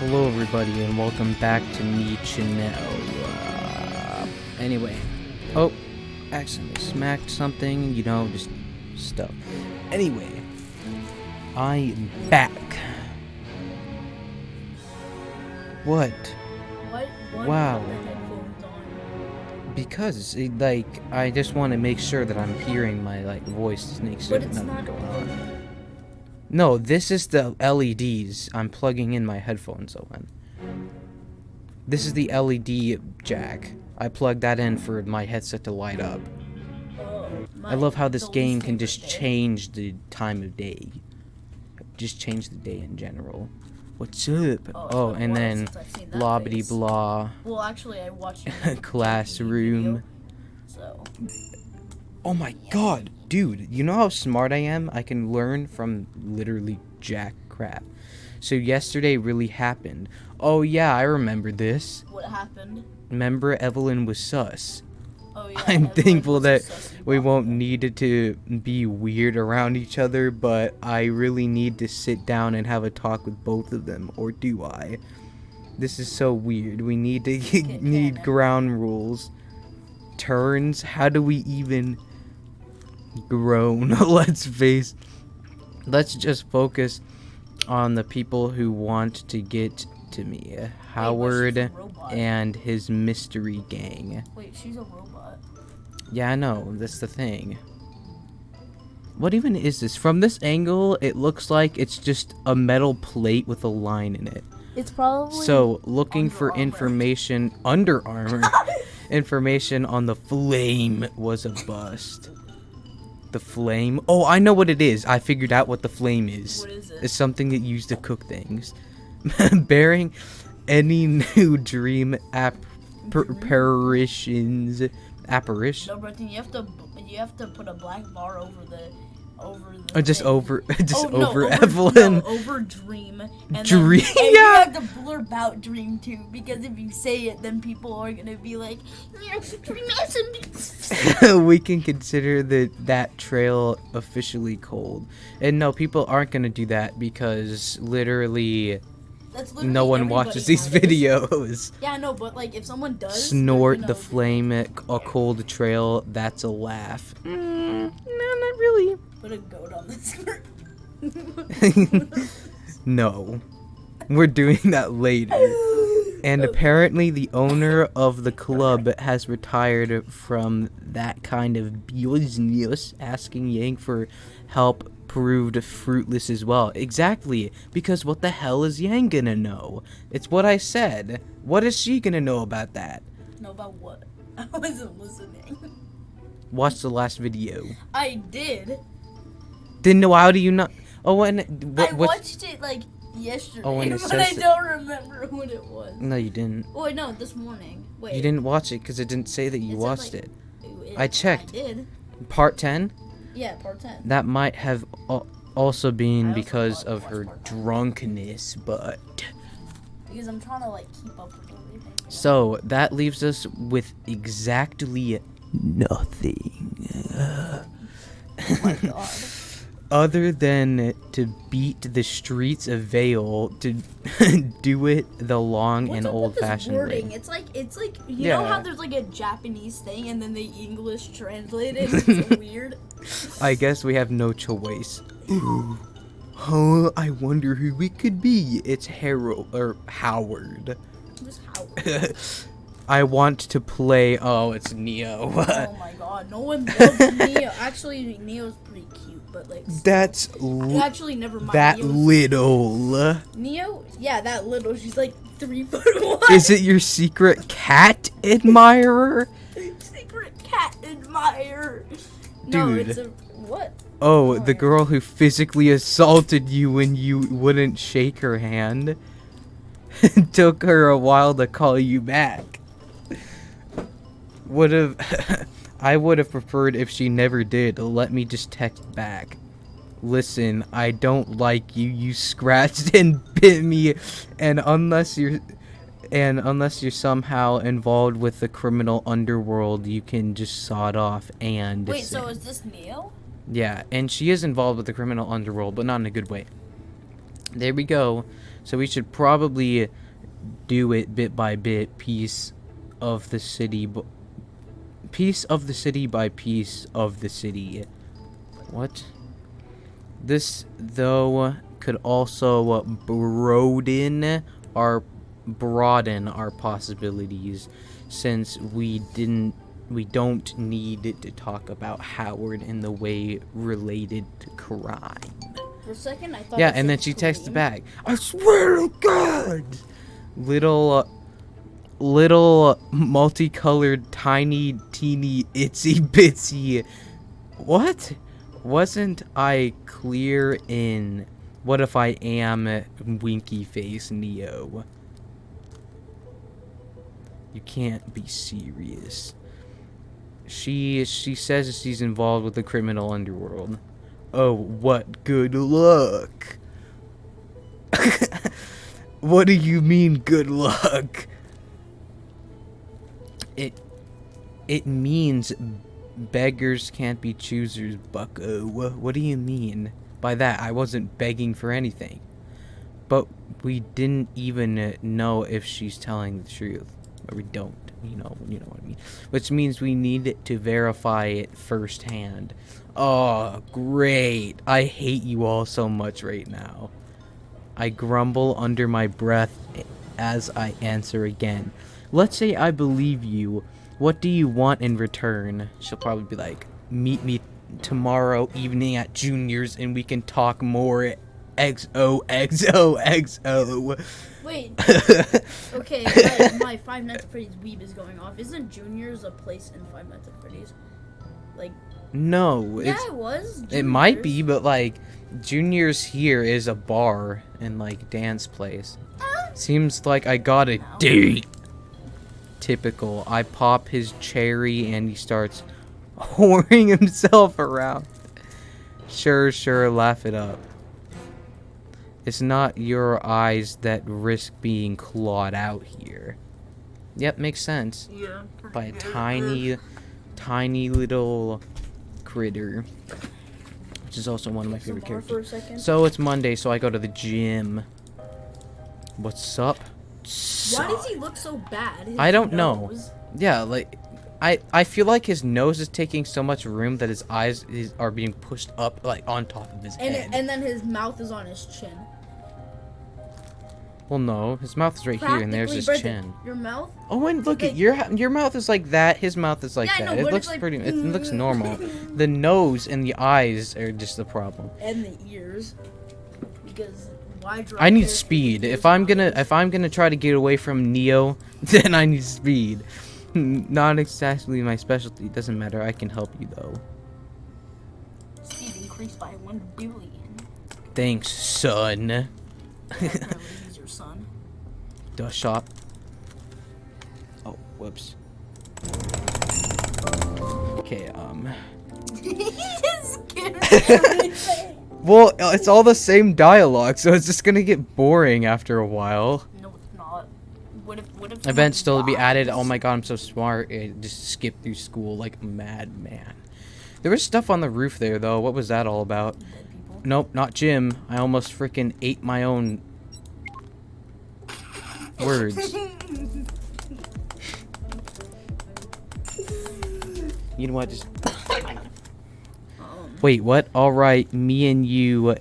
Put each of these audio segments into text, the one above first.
Hello everybody and welcome back to me channel. Anyway, oh, accidentally smacked something, just stuff. Anyway, I am back. What? Why Wow. do you have the headphones on? Because, I just want to make sure that I'm hearing my, voice to make sure But that it's nothing not going on. on. No, this is the LEDs. I'm plugging in my headphones, Owen. This is the LED jack. I plugged that in for my headset to light up. I love how this game can just change the time of day. Just change the day in general. What's up? Oh, and then blah bitty blah. Well, actually, I watched classroom. So. Oh my god, dude, you know how smart I am? I can learn from literally jack crap. So yesterday really happened. Oh yeah, I remember this. What happened? Remember Evelyn was sus. Oh yeah. I'm Evelyn thankful was a that sussy we bot. won't need it to be weird around each other, but I really need to sit down and have a talk with both of them, or do I? This is so weird. We need to need ground rules. Turns, how do we even groan? Let's just focus on the people who want to get to me. Howard and his mystery gang. Wait, she's a robot. Yeah, I know, that's the thing. What even is this? From this angle, it looks like it's just a metal plate with a line in it. It's probably. So, looking for Under Armour. information, Under Armour, information on the flame was a bust. The flame? Oh, I know what it is. I figured out what the flame is. What is it? It's something that used to cook things. Bearing any new dream apparitions. No, Brenton, you have to put a black bar over the. Just thing. over No, Evelyn. No, over dream. And Dream, then, and yeah. you have to blurb out dream too, because if you say it, then people are gonna be like, We can consider that trail officially cold. And no, people aren't gonna do that because literally no one watches these videos. Yeah, no, but like if someone does Snort the flame at a cold trail, that's a laugh. No, not really. Put a goat on the skirt. No. We're doing that later. And apparently the owner of the club has retired from that kind of business. Asking Yang for help proved fruitless as well. Exactly, because what the hell is Yang gonna know? It's what I said. What is she gonna know about that? Know about what? I wasn't listening. Watch the last video. I did. Didn't know, how do you not? Oh, and I watched it like yesterday, Oh, and it but I says- don't remember what it was. No, you didn't. Oh, wait, no, this morning. Wait. You didn't watch it because it didn't say that you It said, watched like- it. I checked. I did. Part 10? Yeah, part 10. That might have also been I also because of watched her part 10. drunkenness, but... Because I'm trying to like keep up with everything. So, that leaves us with exactly nothing. Oh my god. Other than to beat the streets of Vale, to do it the long What's and up with this old-fashioned wording? way. It's like you know how Yeah. there's like a Japanese thing and then they English translate it. It's weird. I guess we have no choice. Oh, I wonder who it could be. It's Howard. Who's Howard? I want to play. Oh, it's Neo. Oh my god, no one loves Neo. Actually, Neo's pretty cute, but like. That's Actually, never mind. that Neo's- little. Neo, yeah, that little. She's like 3'1". Is it your secret cat admirer? Secret cat admirer? No, Dude. it's a what? Oh, the girl who physically assaulted you when you wouldn't shake her hand. Took her a while to call you back. I would have preferred if she never did. Let me just text back. Listen, I don't like you. You scratched and bit me, and unless you're somehow involved with the criminal underworld, you can just sod off and Wait, so is this Neo? Yeah, and she is involved with the criminal underworld, but not in a good way. There we go. So we should probably do it bit by bit, piece of the city by piece of the city. What? This, though, could also broaden our possibilities, since we don't need to talk about Howard in the way related to crime. For a second, I thought. Yeah, and then she texted back, "I swear to God!" Little multicolored, tiny, teeny, itsy bitsy. What? Wasn't I clear in what if I am winky face Neo? You can't be serious. She says she's involved with the criminal underworld. Oh, what good luck. What do you mean good luck? It means beggars can't be choosers, bucko. What do you mean by that? I wasn't begging for anything. But we didn't even know if she's telling the truth. Or we don't. You know what I mean. Which means we need to verify it firsthand. Oh, great. I hate you all so much right now. I grumble under my breath as I answer again. Let's say I believe you. What do you want in return? She'll probably be like, meet me tomorrow evening at Junior's and we can talk more. XOXOXO. Wait. Okay, my Five Nights at Freddy's weeb is going off. Isn't Junior's a place in Five Nights at Freddy's? Like. No. Yeah, it was. Junior's. It might be, but like, Junior's here is a bar and like dance place. Seems like I got a date. Typical. I pop his cherry and he starts whoring himself around. Sure, laugh it up. It's not your eyes that risk being clawed out here. Yep, makes sense. Yeah. By a tiny little critter. Which is also one of my favorite characters. So it's Monday, so I go to the gym. What's up? Why does he look so bad? I don't know. Yeah, like, I feel like his nose is taking so much room that his eyes are being pushed up, like, on top of his head. And then his mouth is on his chin. Well, no, his mouth is right here, and there's his chin. Your mouth? Oh, and look at your mouth is like that. His mouth is like that. It looks like, it looks normal. The nose and the eyes are just the problem. And the ears, because why? I need speed. If I'm gonna try to get away from Neo, then I need speed. Not exactly my specialty. Doesn't matter. I can help you though. Speed increased by 1 billion. Thanks, son. He's your son. Duh, shop. Oh, whoops. Okay, Well, it's all the same dialogue, so it's just gonna get boring after a while. No, it's not. What if Events still to be added. Oh my god, I'm so smart. Just skip through school like a madman. There was stuff on the roof there, though. What was that all about? Nope, not Jim. I almost freaking ate my own words. You know what? Just wait. What? All right, me and you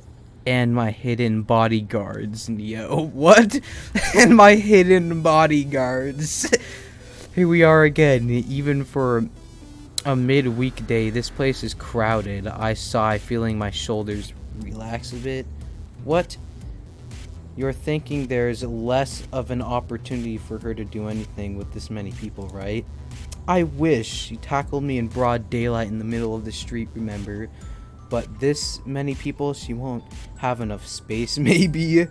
and my hidden bodyguards, Neo. What? And my hidden bodyguards. Here we are again. Even for a mid-weekday, this place is crowded. I sigh, feeling my shoulders relax a bit. What? You're thinking there's less of an opportunity for her to do anything with this many people, right? I wish. She tackled me in broad daylight in the middle of the street, remember? But this many people, she won't have enough space, maybe.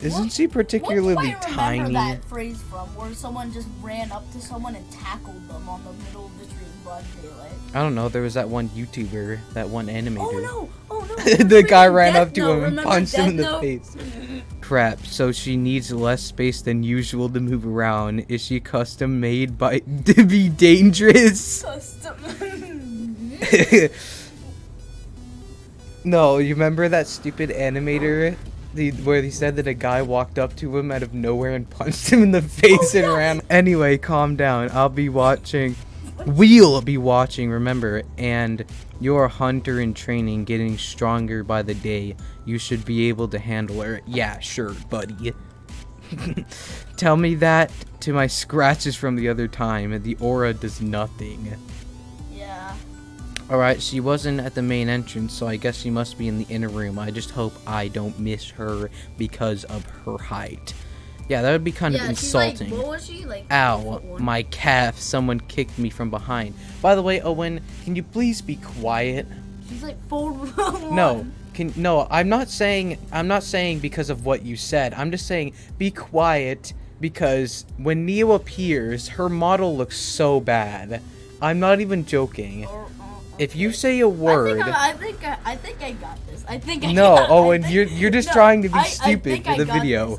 Isn't she particularly tiny? I remember that phrase from, where someone just ran up to someone and tackled them on the middle of the street in broad daylight. I don't know, there was that one YouTuber, that one animator. Oh no! The guy ran up to him and punched him in the face. Crap, so she needs less space than usual to move around. Is she custom made to be dangerous? No, you remember that stupid animator Where he said that a guy walked up to him out of nowhere and punched him in the face and ran. Anyway, calm down. I'll be watching. We'll be watching, remember, and you're a hunter in training, getting stronger by the day. You should be able to handle her. Yeah, sure, buddy. Tell me that to my scratches from the other time, and the aura does nothing. Yeah. Alright, she wasn't at the main entrance, so I guess she must be in the inner room. I just hope I don't miss her because of her height. Yeah, that would be kind of insulting. Like, what was she like? Ow, my calf. Someone kicked me from behind. By the way, Owen, can you please be quiet? She's like 4'1". No, I'm not saying because of what you said. I'm just saying be quiet because when Neo appears, her model looks so bad. I'm not even joking. If you say a word, I think I got this. Owen, you're just trying to be stupid for the video.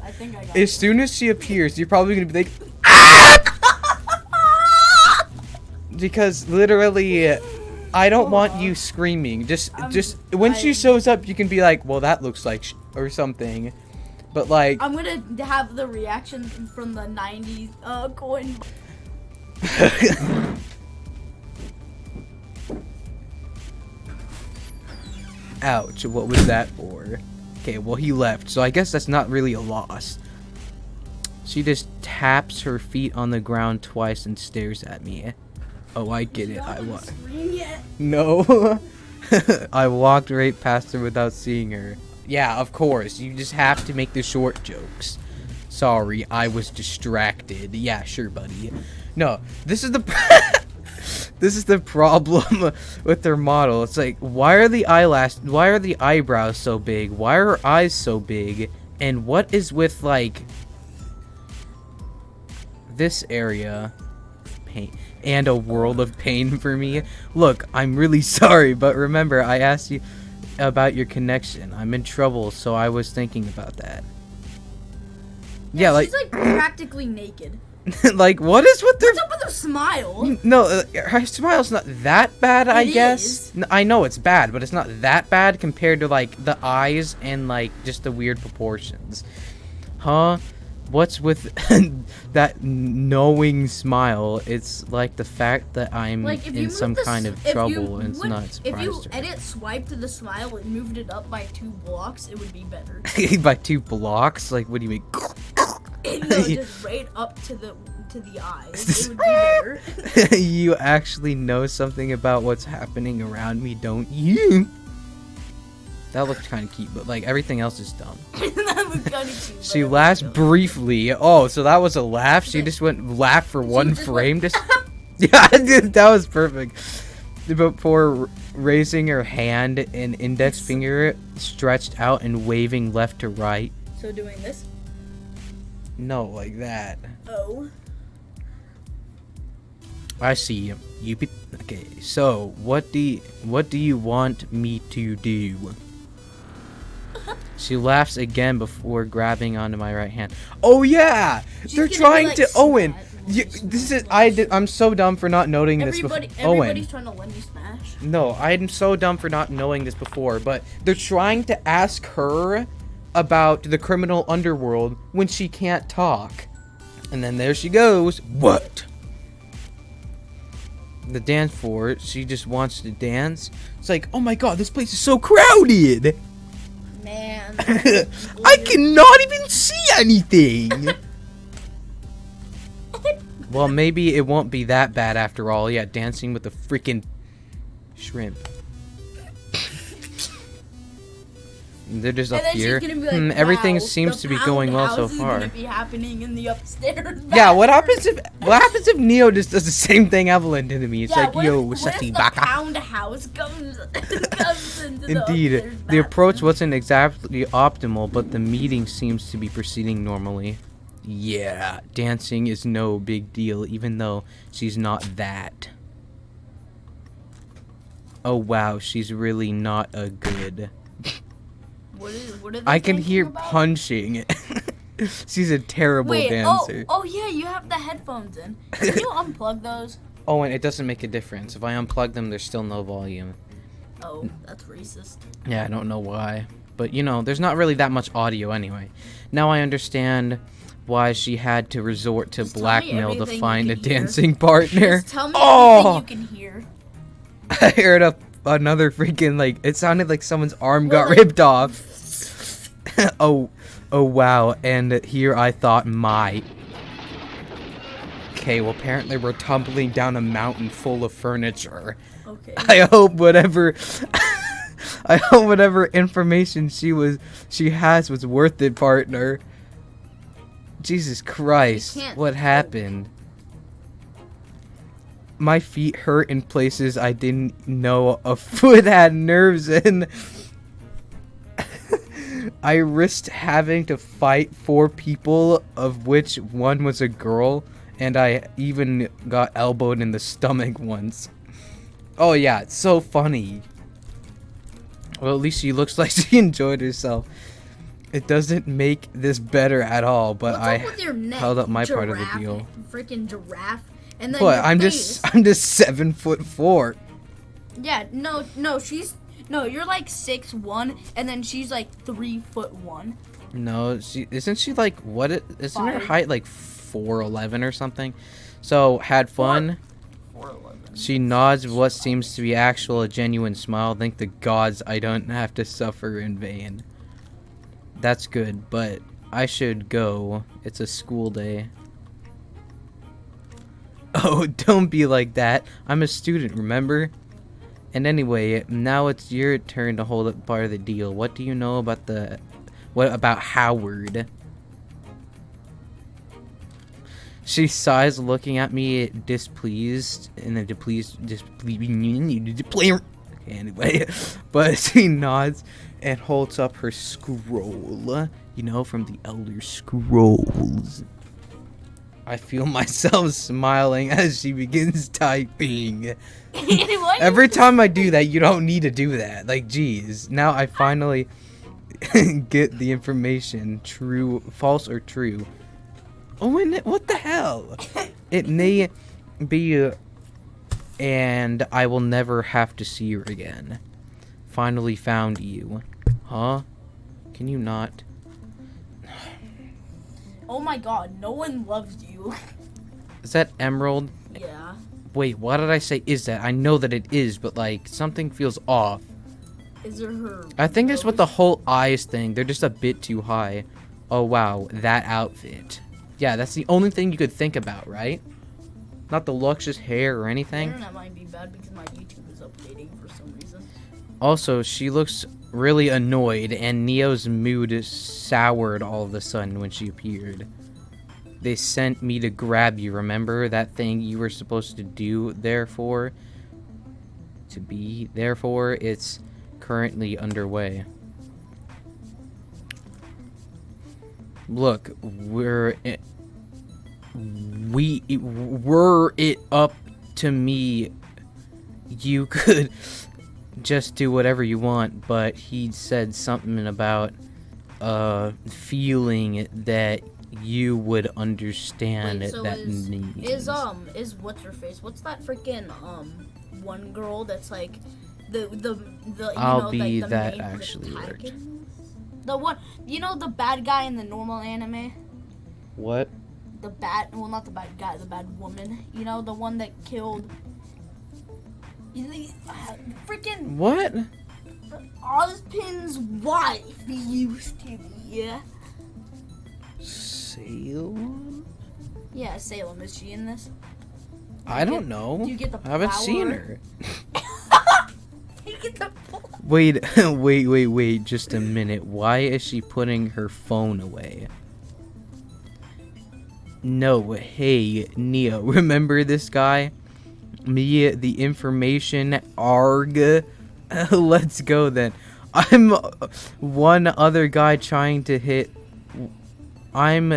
As soon as she appears, you're probably gonna be like, because literally, I don't want you screaming. Just when she shows up, you can be like, well, that looks like or something. But like, I'm gonna have the reaction from the '90s coin. Ouch, what was that for? Okay, well, he left, so I guess that's not really a loss. She just taps her feet on the ground twice and stares at me. Oh, I get it. No. I walked right past her without seeing her. Yeah, of course. You just have to make the short jokes. Sorry, I was distracted. Yeah, sure, buddy. No, this is the this is the problem with their model. It's like, why are the eyebrows so big? Why are her eyes so big? And what is with like this area? Pain and a world of pain for me. Look, I'm really sorry, but remember I asked you about your connection. I'm in trouble, so I was thinking about that. Yeah, like she's like practically naked. Like, what is with What's up with her smile? No, her smile's not that bad, I guess. I know it's bad, but it's not that bad compared to, like, the eyes and, like, just the weird proportions. Huh? What's with that knowing smile? It's like the fact that I'm like in some kind of trouble, and it's not surprised. If you edit swipe to the smile and moved it up by 2 blocks, it would be better. By 2 blocks? Like, what do you mean? No, just right up to the eyes. It would be better. You actually know something about what's happening around me, don't you? That looked kind of cute, but like everything else is dumb. That looked kind of cute. She laughs briefly. Oh, so that was a laugh? She just went laugh for one frame? Just yeah, that was perfect. Before raising her hand and index finger stretched out and waving left to right. So doing this? No, like that. Oh. I see. Okay, so what do you want me to do? She laughs again before grabbing onto my right hand. Oh yeah, they're trying to Owen. I'm so dumb for not noting this before. Everybody's trying to let me smash. No, I'm so dumb for not knowing this before, but they're trying to ask her about the criminal underworld when she can't talk. And then there she goes. What? The dance floor. She just wants to dance. It's like, oh my god, this place is so crowded. Man. I cannot even see anything. Well, maybe it won't be that bad after all. Yeah, dancing with the freaking shrimp. They're just up here. Like, everything wow, seems to be going well so far. Gonna be happening in the upstairs. Yeah, what happens if Neo just does the same thing Evelyn did to me? It's like, yo, sussy baka. Pound house comes into Indeed, the approach wasn't exactly optimal, but the meeting seems to be proceeding normally. Yeah, dancing is no big deal, even though she's not that. Oh wow, she's really not a good. What are they I can hear about? Punching. She's a terrible dancer. Oh yeah, you have the headphones in. Can you unplug those? Oh, and it doesn't make a difference. If I unplug them, there's still no volume. Oh, that's racist. Yeah, I don't know why. But, you know, there's not really that much audio anyway. Now I understand why she had to resort to Just tell me blackmail to everything find you a can hear. dancing partner. Just tell me Oh! everything you can hear. I heard another freaking, like, it sounded like someone's arm Well, got like- ripped off. Oh wow, and here I thought Okay, well apparently we're tumbling down a mountain full of furniture. Okay. I hope whatever information she has was worth it, partner. Jesus Christ, can't- what happened? My feet hurt in places I didn't know a foot had nerves in. I risked having to fight 4 people, of which one was a girl, and I even got elbowed in the stomach once. Oh yeah, it's so funny. Well, at least she looks like she enjoyed herself. It doesn't make this better at all, but What's I up with your neck, held up my part of the deal. Freaking giraffe. And then What? your I'm face. just 7'4". Yeah, no, you're like 6'1", and then she's like 3'1". No, isn't she like isn't her 5. height like 4'11" or something? So had fun. 4'11". She nods with what seems to be a genuine smile. Thank the gods I don't have to suffer in vain. That's good, but I should go. It's a school day. Oh, don't be like that. I'm a student, remember? And anyway, now it's your turn to hold up part of the deal. What do you know about what about Howard? She sighs, looking at me displeased, and then okay, anyway, but she nods and holds up her scroll, you know, from the Elder Scrolls. I feel myself smiling as she begins typing. Every time I do that, you don't need to do that. Like, geez. Now I finally get the information. True, false, or true. Oh, what the hell? It may be, and I will never have to see her again. Finally found you. Huh? Can you not? Oh my god, no one loves you. Is that Emerald? Yeah. Wait, why did I say is that? I know that it is, but like something feels off. Is there her? I think it's with the whole eyes thing. They're just a bit too high. Oh wow, that outfit. Yeah, that's the only thing you could think about, right? Not the luscious hair or The anything. internet might be bad because my YouTube is updating for some reason. Also, she looks really annoyed, and Neo's mood soured all of a sudden when she appeared. They sent me to grab you, remember? That thing you were supposed to do therefore? To be therefore, it's currently underway. Look, were it up to me, you could just do whatever you want, but he said something about feeling that you would understand Wait, so that means. is what's her face? What's that freaking one girl that's like the you I'll know, be like the that main actually worked. protagonist? The one, you know, the bad guy in the normal anime. What? Well, not the bad guy, the bad woman. You know, the one that killed. Freaking What? Ozpin's wife used to be. Yeah. Salem? Yeah, Salem. Is she in this? I don't know. Do you get the I haven't seen flower? her. You get the. Wait, wait, just a minute. Why is she putting her phone away? No, hey, Neo, remember this guy? Me, the information, ARG. Let's go then. I'm one other guy trying to hit on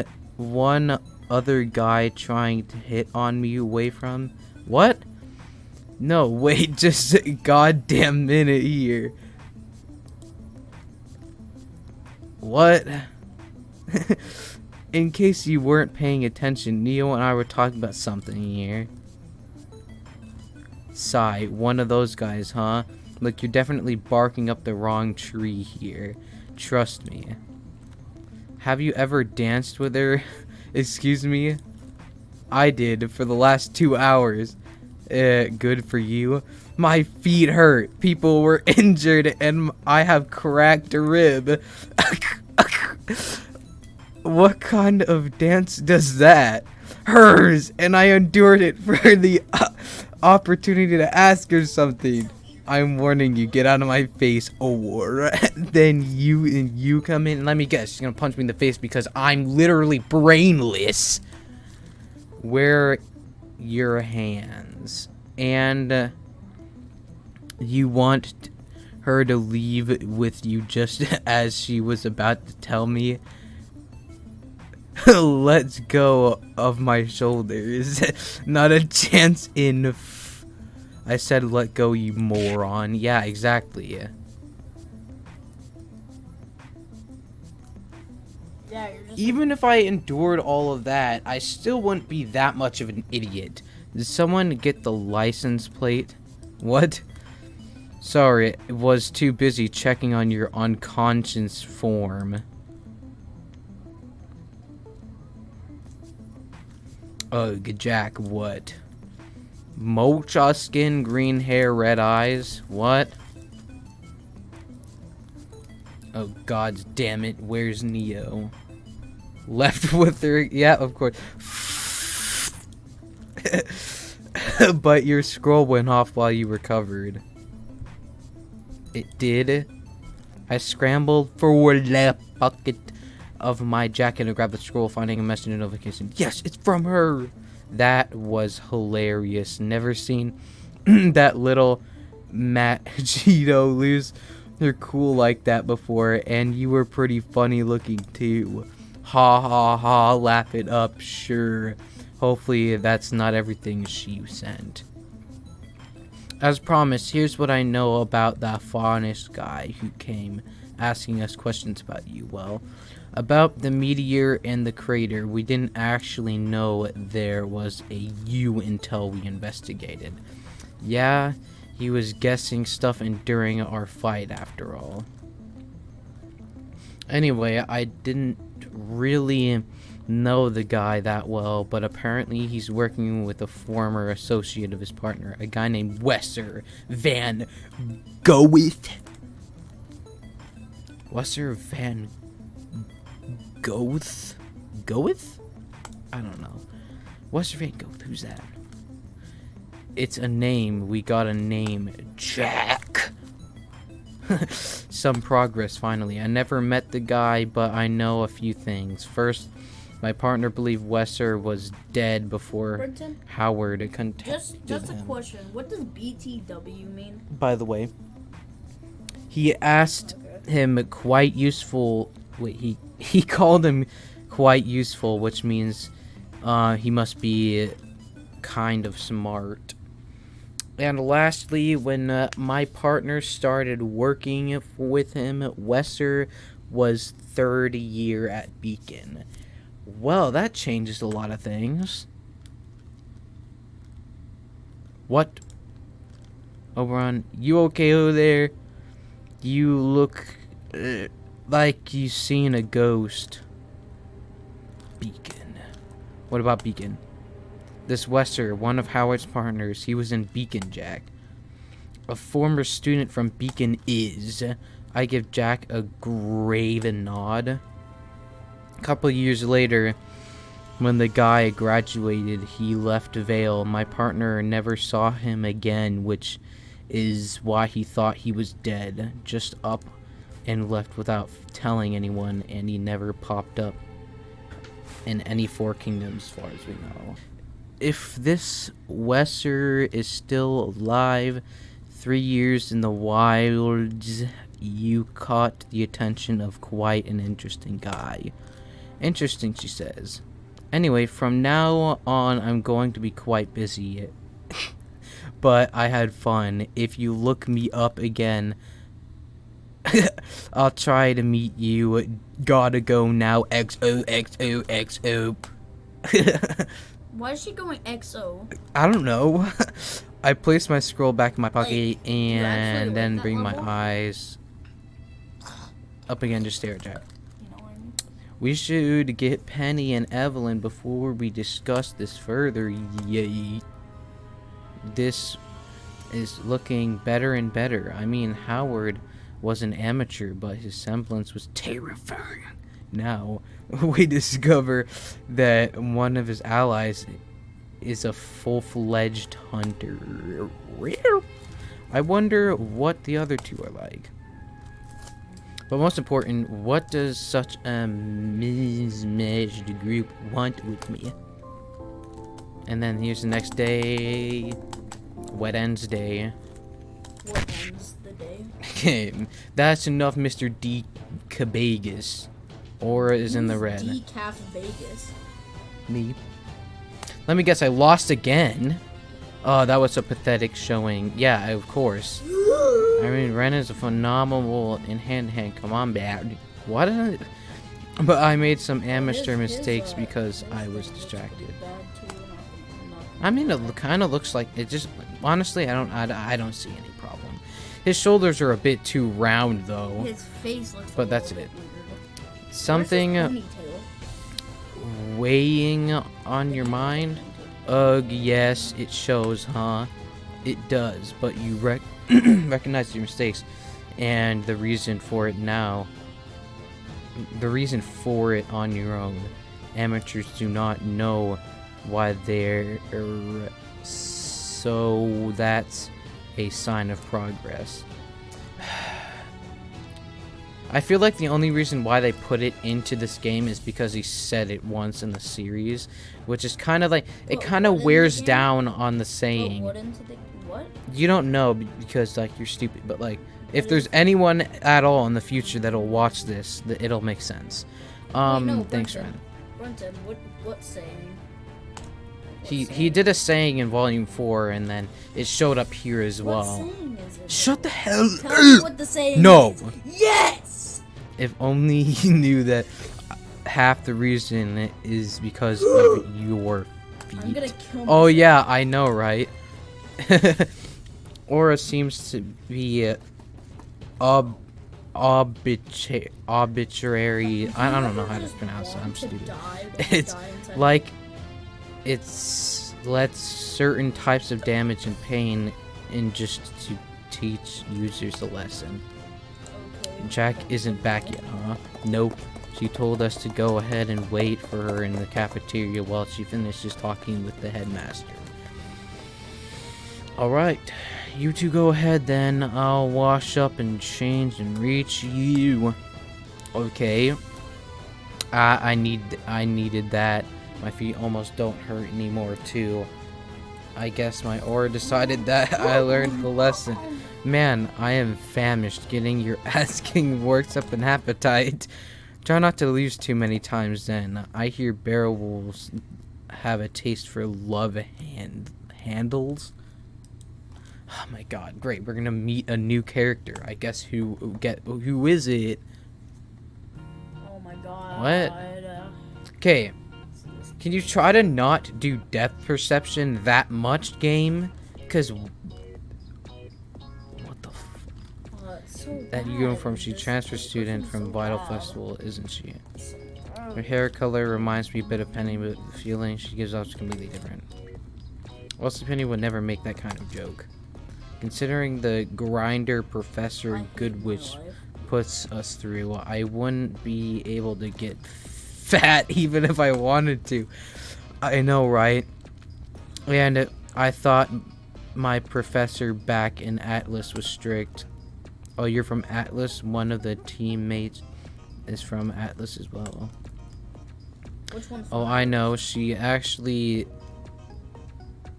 me away from. What? No, wait, just a goddamn minute here. What? In case you weren't paying attention, Neo and I were talking about something here. Sigh, one of those guys, huh? Look, you're definitely barking up the wrong tree here. Trust me. Have you ever danced with her? Excuse me? I did for the last 2 hours. Good for you. My feet hurt. People were injured and I have cracked a rib. What kind of dance does that? Hers, and I endured it for the opportunity to ask her something. I'm warning you, get out of my face, or then you come in. Let me guess, she's gonna punch me in the face because I'm literally brainless. Where your hands, and you want her to leave with you just as she was about to tell me. Let's go of my shoulders. Not a chance in I said let go, you moron. Yeah, exactly. Yeah, you're just Even if I endured all of that, I still wouldn't be that much of an idiot. Did someone get the license plate? What? Sorry, I was too busy checking on your unconscious form. Ugh, Jack, what? Mocha skin, green hair, red eyes? What? Oh, god damn it, where's Neo? Left with her? Yeah, of course. But your scroll went off while you recovered. It did? I scrambled for the pocket of my jacket and grabbed the scroll, finding a message and notification. Yes, it's from her! That was hilarious. Never seen that little Matt Cheeto lose their cool like that before, and you were pretty funny looking too. Ha ha ha, laugh it up, sure. Hopefully that's not everything she sent. As promised, here's what I know about that Faunus guy who came asking us questions about you. Well, about the meteor and the crater, we didn't actually know there was a you until we investigated. Yeah, he was guessing stuff and during our fight after all. Anyway, I didn't really know the guy that well, but apparently he's working with a former associate of his partner, a guy named Wesser Van Goeth. Wesser Van Goeth? Goeth? I don't know. Wesser Van Goeth, who's that? It's a name. We got a name. Jack. Some progress, finally. I never met the guy, but I know a few things. First, my partner believed Wesser was dead before Brenton, Howard contacted just a him. question. What does BTW mean? By the way, he asked him quite useful. Wait, he called him quite useful, which means he must be kind of smart. And lastly, when my partner started working with him, Wesser was third year at Beacon. Well, that changes a lot of things. What? Oberon, you okay over there? You look like you've seen a ghost. Beacon. What about Beacon? This Wesser, one of Howard's partners, he was in Beacon, Jack. A former student from Beacon is. I give Jack a grave nod. A couple years later, when the guy graduated, he left Vale. My partner never saw him again, which is why he thought he was dead. Just up and left without telling anyone, and he never popped up in any Four Kingdoms, as far as we know. If this Wesser is still alive, 3 years in the wilds, you caught the attention of quite an interesting guy. Interesting, she says. Anyway, from now on, I'm going to be quite busy. But I had fun. If you look me up again, I'll try to meet you. Gotta go now. XOXOXO. Why is she going XO? I don't know. I placed my scroll back in my pocket Like, you actually and like then that bring my level? eyes. Up again, just stare at Jack. You know what I mean? We should get Penny and Evelyn before we discuss this further. Yay. This is looking better and better. I mean, Howard was an amateur, but his semblance was terrifying. Now, we discover that one of his allies is a full-fledged hunter. I wonder what the other two are like. But most important, what does such a mismatched group want with me? And then here's the next day. Wednesday. What ends the day? Okay, that's enough, Mr. D. Cabagus. Aura is in the red. Decaf Vegas. Me. Let me guess, I lost again. Oh, that was a pathetic showing. Yeah, of course. I mean, Ren is a phenomenal in hand-to-hand. Come on, bad. What did I... But I made some amateur mistakes because I was distracted. I mean, it kind of looks like it. Just honestly, I don't see any problem. His shoulders are a bit too round, though. His face looks. But that's it. Weird. Something weighing on your mind. Ugh, yes, it shows, huh? It does, but you recognize your mistakes, and the reason for it now. The reason for it on your own. Amateurs do not know why they're so that's a sign of progress. I feel like the only reason why they put it into this game is because he said it once in the series, which is kind of like it kind of wears down on the saying. What? You don't know because like you're stupid, but like if there's anyone at all in the future that'll watch this, it'll make sense. Thanks, Ren. Brenton, what saying? He did a saying in Volume 4, and then it showed up here as well. What saying is it? Shut the hell up! Tell me what the saying is. Yes! If only he knew that half the reason is because of your feet. I'm gonna kill myself. Oh yeah, I know, right? Aura seems to be arbitrary. I don't know how to pronounce it. I'm stupid. It's like it's lets certain types of damage and pain in just to teach users a lesson. Okay. Jack isn't back yet, huh? Nope. She told us to go ahead and wait for her in the cafeteria while she finishes talking with the headmaster. Alright, you two go ahead then. I'll wash up and change and reach you. Okay. I needed that. My feet almost don't hurt anymore too. I guess my aura decided that I learned the lesson. Man, I am famished. Getting your asking works up an appetite. Try not to lose too many times then. I hear barrel wolves have a taste for love handles. Oh my god, great. We're gonna meet a new character. I guess who is it? Oh my god. What? Okay. Can you try to not do depth perception that much, game? Because what the so that uniform, she transfer student from Vital Festival, isn't she? Her hair color reminds me a bit of Penny, but the feeling she gives off is completely different. Also, Penny would never make that kind of joke. Considering the grinder Professor Goodwitch puts us through, I wouldn't be able to get fat even if I wanted to. I know, right? And I thought my professor back in Atlas was strict. Oh, you're from Atlas? One of the teammates is from Atlas as well. Which one? Oh, I know. She actually...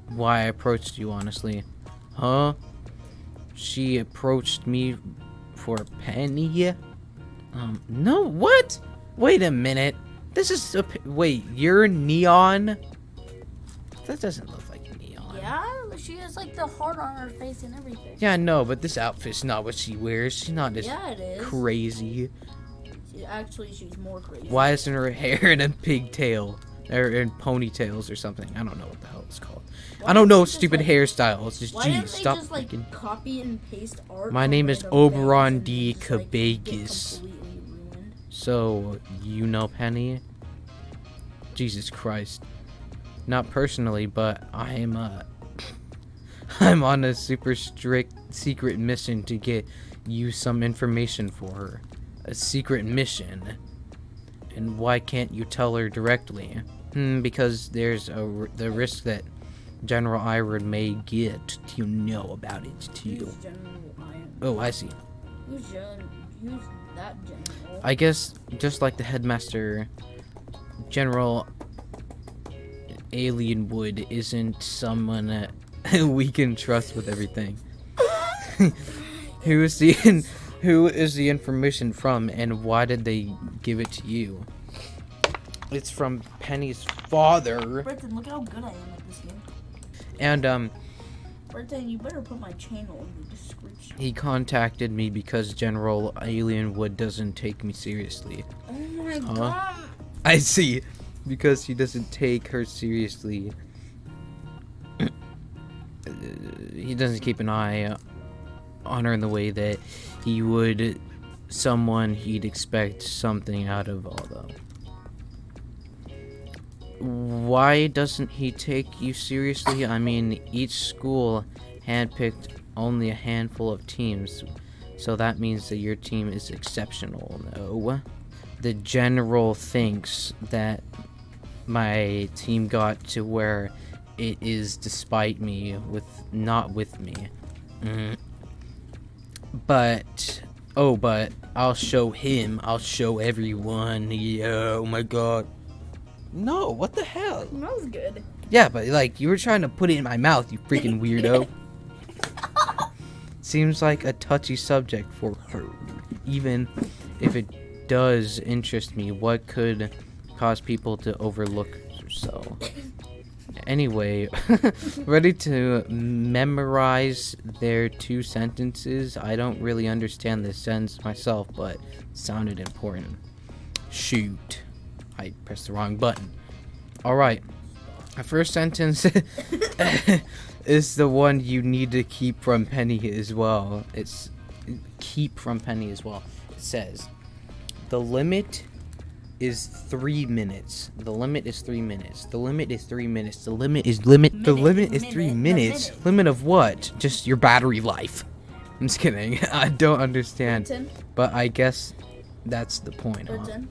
Why I approached you, honestly. Huh? She approached me for a penny? No, what? Wait a minute. This is a... Wait, you're Neon? That doesn't look like Neon. Yeah, she has like the heart on her face and everything. Yeah, no, but this outfit's not what she wears. She's not as Yeah, it is. crazy. She's more crazy. Why isn't her hair in a pigtail? Or in ponytails or something? I don't know what the hell it's called. I don't know stupid hairstyles. Just why geez, didn't they stop just like thinking. copy and paste art? My name is random Oberon things D. and just, like, get Cabagus. completely So, you know Penny? Jesus Christ. Not personally, but I'm I'm on a super strict secret mission to get you some information for her. A secret mission. And why can't you tell her directly? Because there's the risk that General Iron may get to know about it too. Who's General Iron? Oh, I see. Who's that general? I guess just like the headmaster, General Alienwood isn't someone that we can trust with everything. Who is the information from, and why did they give it to you? It's from Penny's father. Brenton, look how good I am at this game. And Brenton, you better put my channel in the description. he contacted me because General Alienwood doesn't take me seriously. Oh my god. I see. Because he doesn't take her seriously. He doesn't keep an eye on her in the way that he would someone he'd expect something out of, although. Why doesn't he take you seriously? I mean, each school handpicked only a handful of teams, so that means that your team is exceptional. No. The general thinks that my team got to where it is despite me, not with me. But I'll show him, I'll show everyone. Yeah, oh my god. No, what the hell? That was good. Yeah, but like, you were trying to put it in my mouth, you freaking weirdo. Seems like a touchy subject for her. Even if it does interest me, what could cause people to overlook or so? Anyway, ready to memorize their 2 sentences? I don't really understand this sentence myself, but it sounded important. Shoot. I pressed the wrong button. Alright. My first sentence is the one you need to keep from Penny as well. It's keep from Penny as well. It says, the limit is 3 minutes. The limit is 3 minutes. The limit is 3 minutes. The limit is 3 minutes. Limit of what? Just your battery life. I'm just kidding. I don't understand. Brenton? But I guess that's the point, huh? Brenton?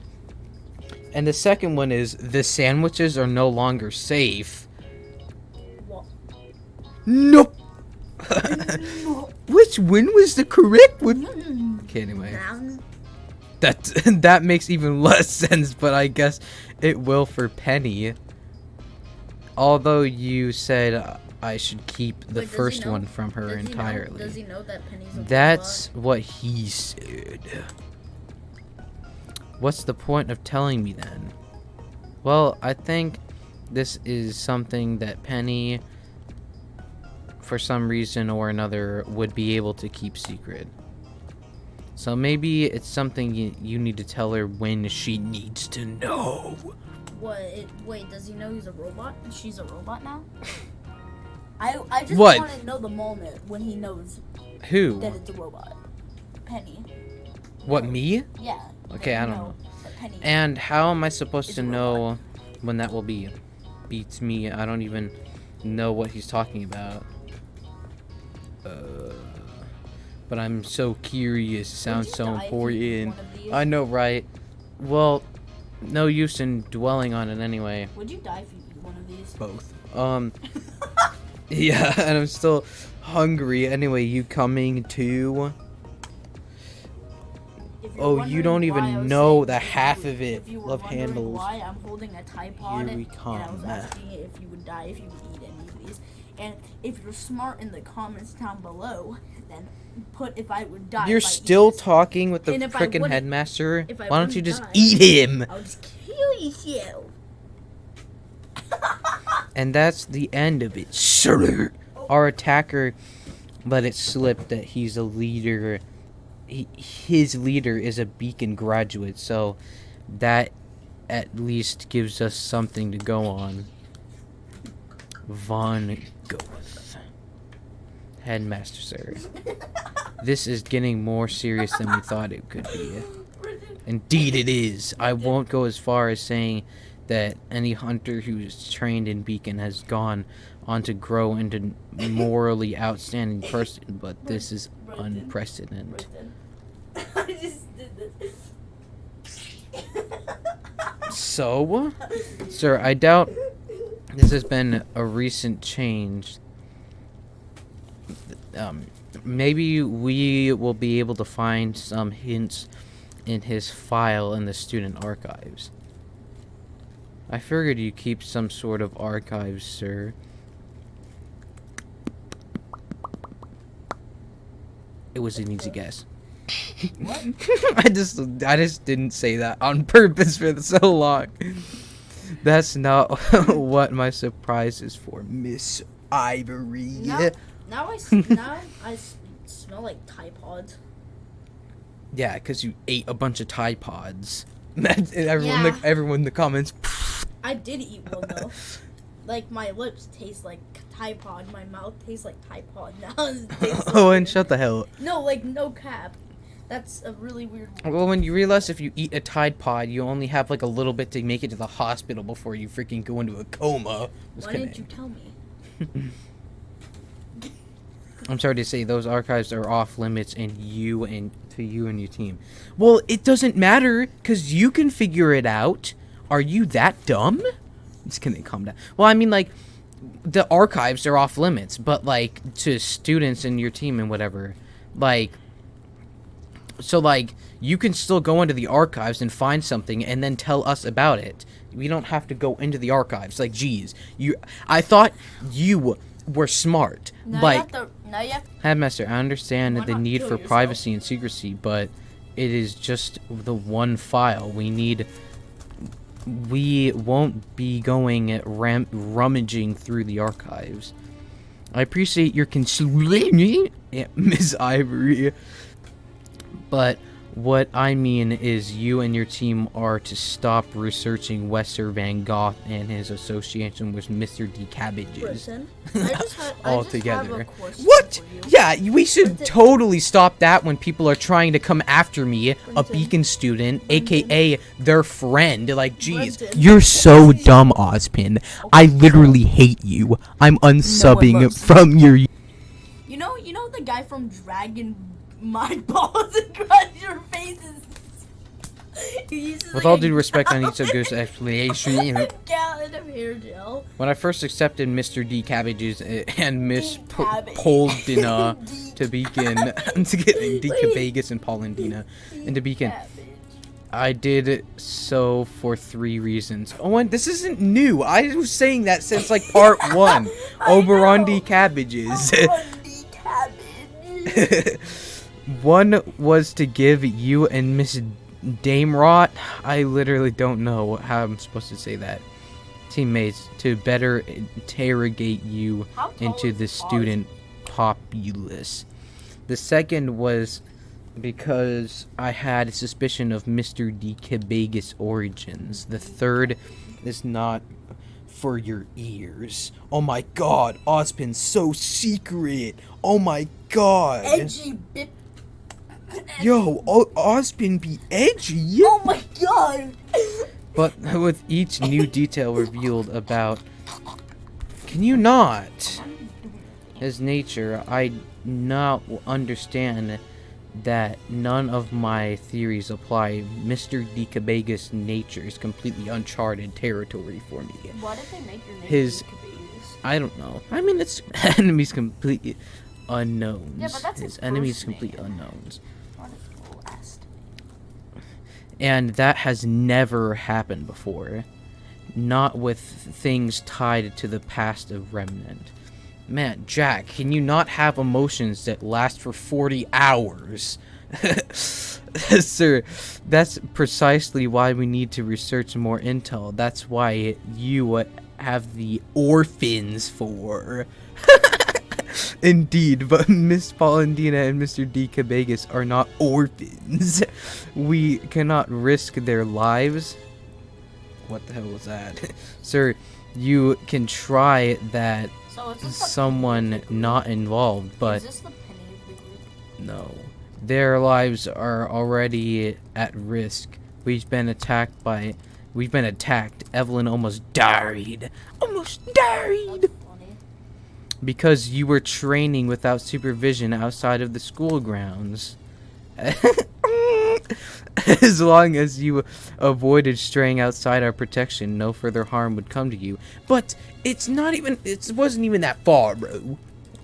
And the second one is, the sandwiches are no longer safe. What? Nope. Which one was the correct one? Okay, anyway. That makes even less sense, but I guess it will for Penny. Although you said I should keep the first one from her entirely. Does he know that Penny's a That's what he said. What's the point of telling me then? Well, I think this is something that Penny, for some reason or another, would be able to keep secret. So maybe it's something you need to tell her when she needs to know. Wait, does he know he's a robot? She's a robot now? I just What? want to know the moment when he knows Who? that it's a robot. Penny. What, me? Yeah. Okay, I don't know. that Penny And how am I supposed is to a know robot. when that will be? Beats me. I don't even know what he's talking about. But I'm so curious. It sounds you so die if you eat important. one of these? I know, right? Well, no use in dwelling on it anyway. Would you die if you eat one of these? Both. Yeah, and I'm still hungry. Anyway, you coming too? If you're Oh, you wondering don't why I even was know saying the if half you- of it. if you were Love wondering handles. Why I'm holding a Tide Pod Here we and I come. was asking it if you would die if you would eat any of these. And if you're smart in the comments down below, then put if I would die. You're if I eat still this. talking with the And if I frickin' wouldn't- headmaster? if I Why don't you wouldn't just die- eat him? I'll just kill you. And that's the end of it, sir. Our attacker let it slip that he's a leader. His leader is a Beacon graduate, so that at least gives us something to go on. Von Goeth. Headmaster, sir. This is getting more serious than we thought it could be. Indeed it is. I won't go as far as saying that any hunter who's trained in Beacon has gone on to grow into morally outstanding person, but this is unprecedented. I just did this. So, sir, I doubt this has been a recent change. Maybe we will be able to find some hints in his file in the student archives. I figured you keep some sort of archives, sir. It was an easy guess. What? I just didn't say that on purpose for so long. That's not what my surprise is for, Miss Ivory. Now I smell like Tide Pods. Yeah, because you ate a bunch of Tide Pods. Yeah. Everyone in the comments. I did eat one though. Like my lips taste like Tide Pod, my mouth tastes like Tide Pod now. It tastes so Oh, and weird. shut the hell up. No, like no cap. That's a really weird one. Well, when you realize if you eat a Tide Pod, you only have like a little bit to make it to the hospital before you freaking go into a coma. Just Why kidding. didn't you tell me? I'm sorry to say those archives are off limits to you and your team. Well, it doesn't matter because you can figure it out. Are you that dumb? Just kidding. Calm down. Well, I mean, like, the archives are off limits, but like to students in your team and whatever, like. So, like, you can still go into the archives and find something and then tell us about it. We don't have to go into the archives. Like, geez, I thought you were smart. Headmaster, I understand Why the not need kill for yourself? privacy and secrecy, but it is just the one file. We won't be going rummaging through the archives. I appreciate your concern, Miss Ivory. But what I mean is you and your team are to stop researching Wester Van Gogh and his association with Mr. D. Cabbages. Listen, I just have Altogether. a question What? for you. Yeah, we should Brenton. totally stop that when people are trying to come after me, a Brenton. Beacon student, Brenton. aka their friend. Like, geez, Brenton. you're so dumb, Ozpin. I literally hate you. I'm unsubbing loves you. from your. You know the guy from Dragon Mind Balls across your faces. With all due respect, I need some good explanation. Gallon of hair gel. When I first accepted Mr. D. Cabbages and Miss D. Cabbage. Poldina D. to Beacon, I'm just kidding, D. Cabbages and Paulandina into Beacon, Cabbage. I did so for 3 reasons. Oh, and this isn't new. I was saying that since like part 1. I Oberon know. D. Cabbages. Oberon D. Cabbage. One was to give you and Miss Dame Rot, I literally don't know how I'm supposed to say that, teammates, to better interrogate you How tall into is the Oz? student populace. The second was because I had a suspicion of Mr. D. Cabbages' origins. The third is not for your ears. Oh my god, Ozpin's so secret. Oh my god. Edgy bit. Yo, Ozpin be edgy. Oh my god. But with each new detail revealed about, can you not? His nature, I now understand that none of my theories apply. Mr. D. Cabbages' nature is completely uncharted territory for me. Why did they make your name His- Cabbages? I don't know. I mean, it's enemies completely unknowns. Yeah, but that's his his enemies first complete name. unknowns. What is the last name? And that has never happened before. Not with things tied to the past of Remnant. Man, Jack, can you not have emotions that last for 40 hours? Sir, that's precisely why we need to research more intel. That's why you have the orphans for. Indeed, but Miss Paulandina and Mr. D. Cabbages are not orphans. We cannot risk their lives. What the hell was that? Sir, you can try that So is this the someone penny of the group? not involved, but Is this the penny of the group? no. Their lives are already at risk. We've been attacked. Evelyn almost died. Almost died! That's funny. Because you were training without supervision outside of the school grounds. As long as you avoided straying outside our protection, no further harm would come to you. But it wasn't even that far, bro.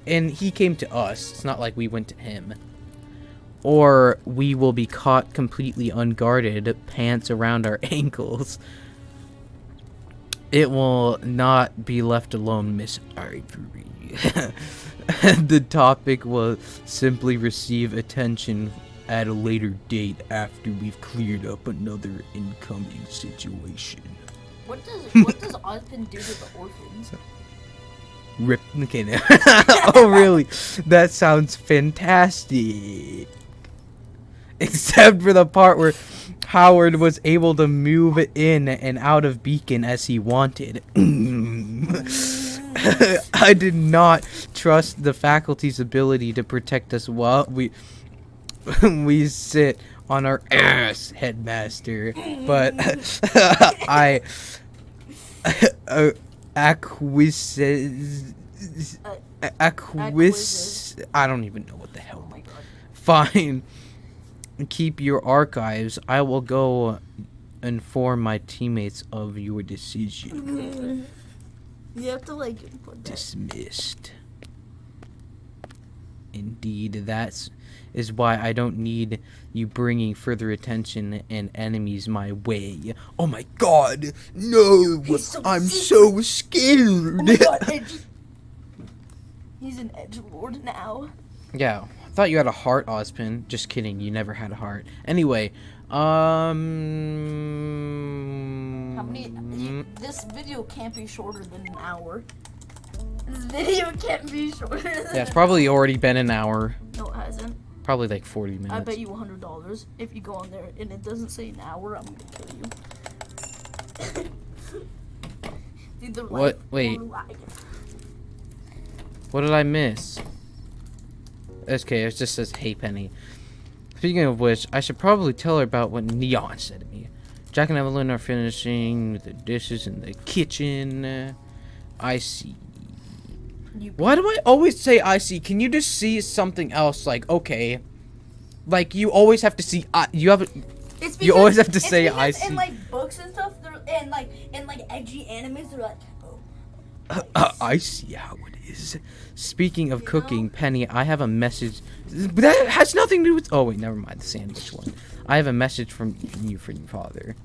And he came to us. It's not like we went to him. Or we will be caught completely unguarded, pants around our ankles. It will not be left alone, Miss Ivory. The topic will simply receive attention at a later date after we've cleared up another incoming situation. What does Osmond do to the orphans? Rip. Okay, now. Oh, really? That sounds fantastic. Except for the part where Howard was able to move in and out of Beacon as he wanted. I did not trust the faculty's ability to protect us while we sit on our ass, headmaster. But I I don't even know what the hell. Oh my god. Fine. Keep your archives. I will go inform my teammates of your decision. You have to like put that. Dismissed. Indeed, that is why I don't need you bringing further attention and enemies my way. Oh my god, no! I'm so scared. Oh my god, he's an edgelord now. Yeah, I thought you had a heart, Ozpin. Just kidding, you never had a heart. Anyway, How many? This video can't be shorter than an hour. This video can't be shorter than Yeah, it's probably already been an hour. No, it hasn't. Probably like 40 minutes. I bet you $100 if you go on there and it doesn't say an hour. I'm gonna kill you. Dude, What? Wait. What did I miss? Okay, it just says, hey, Penny. Speaking of which, I should probably tell her about what Neon said to me. Jack and Evelyn are finishing the dishes in the kitchen. I see. Why do I always say I see? Can you just see something else? Like, okay. Like, you always have to see, you always have to say I see. In, like, books and stuff, and edgy animes, they're like, I see how it is. Speaking of cooking, Penny, I have a message. That has nothing to do with. Oh wait, never mind. The sandwich one. I have a message from you for your father.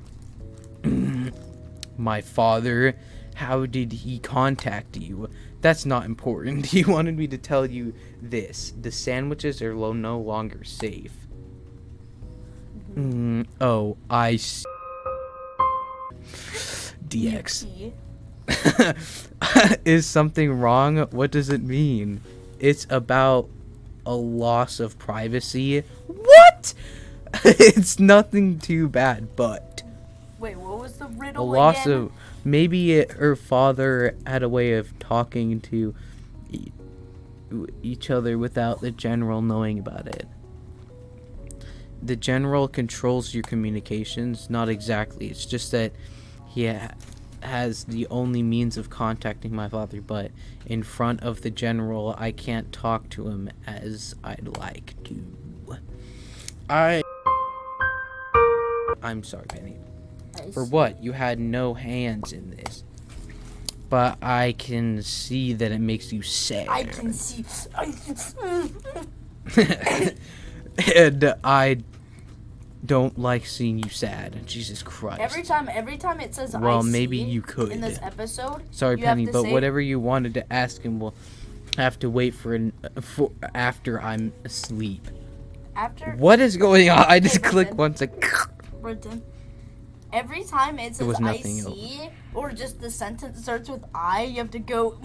My father. How did he contact you? That's not important. He wanted me to tell you this. The sandwiches are no longer safe. Oh, I see. DX. Is something wrong? What does it mean? It's about a loss of privacy. What? It's nothing too bad, but wait, what was the riddle a loss again? of maybe her father had a way of talking to each other without the general knowing about it. The general controls your communications, not exactly. It's just that he has the only means of contacting my father, but in front of the general, I can't talk to him as I'd like to. I'm sorry, Penny. For what? You had no hands in this. But I can see that it makes you sad. I can see. And I don't like seeing you sad. Jesus Christ. Every time it says well, I see maybe you could. in this episode. Sorry, you Penny, have to but say, whatever you wanted to ask him will have to wait for after I'm asleep. After What is going on? I just Brenton. clicked once. Like, Brenton, every time it says was I nothing see, or just the sentence starts with I, you have to go.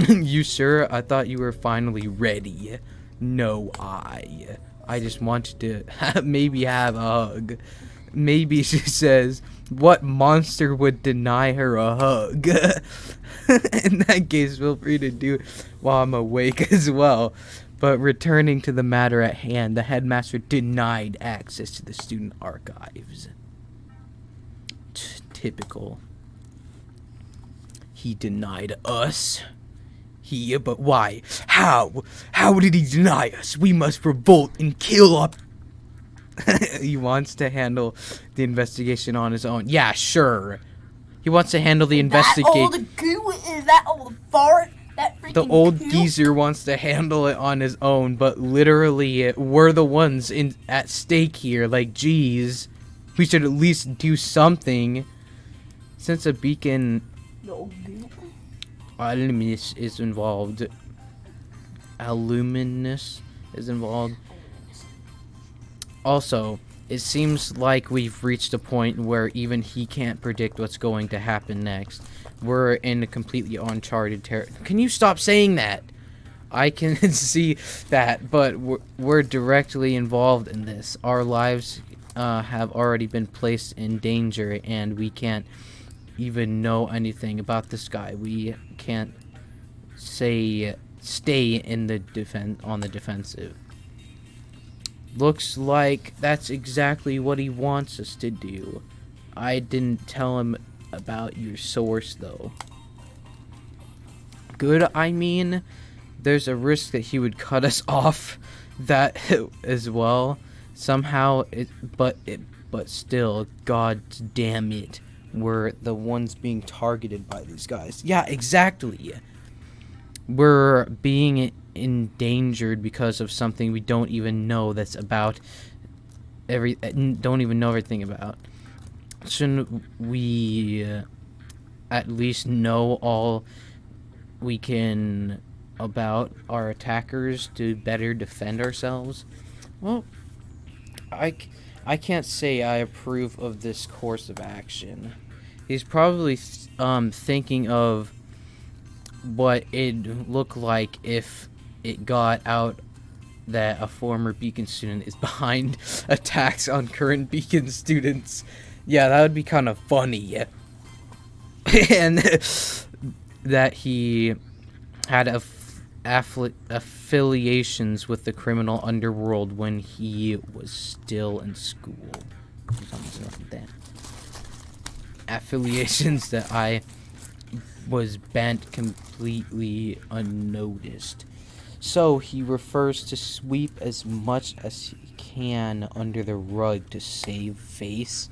you sure? I thought you were finally ready. No, I just wanted to maybe have a hug. Maybe she says, what monster would deny her a hug? In that case, feel free to do it while I'm awake as well. But returning to the matter at hand, the headmaster denied access to the student archives. Typical. He denied us. But why? How? How did he deny us? We must revolt and kill up. He wants to handle the investigation on his own. Yeah, sure. He wants to handle the investigation. That old goo is that old fart. That freaking The old goo? geezer wants to handle it on his own, but literally, we're the ones at stake here. Like, geez, we should at least do something. Since a beacon The old goo. Aluminous is involved. Aluminous is involved. Also, it seems like we've reached a point where even he can't predict what's going to happen next. We're in a completely uncharted territory. Can you stop saying that? I can see that, but we're directly involved in this. Our lives have already been placed in danger, and we can't even know anything about this guy. We can't stay in the on the defensive. Looks like that's exactly what he wants us to do. I didn't tell him about your source, though. Good, I mean, there's a risk that he would cut us off that as well. Somehow, but still, god damn it, we're the ones being targeted by these guys. Yeah, exactly. We're being endangered because of something we don't even know that's about don't even know everything about. Shouldn't we at least know all we can about our attackers to better defend ourselves? Well, I can't say I approve of this course of action. He's probably thinking of what it'd look like if it got out that a former Beacon student is behind attacks on current Beacon students. Yeah, that would be kind of funny. And that he had affiliations with the criminal underworld when he was still in school. Affiliations that I was bent completely unnoticed. So he refers to sweep as much as he can under the rug to save face.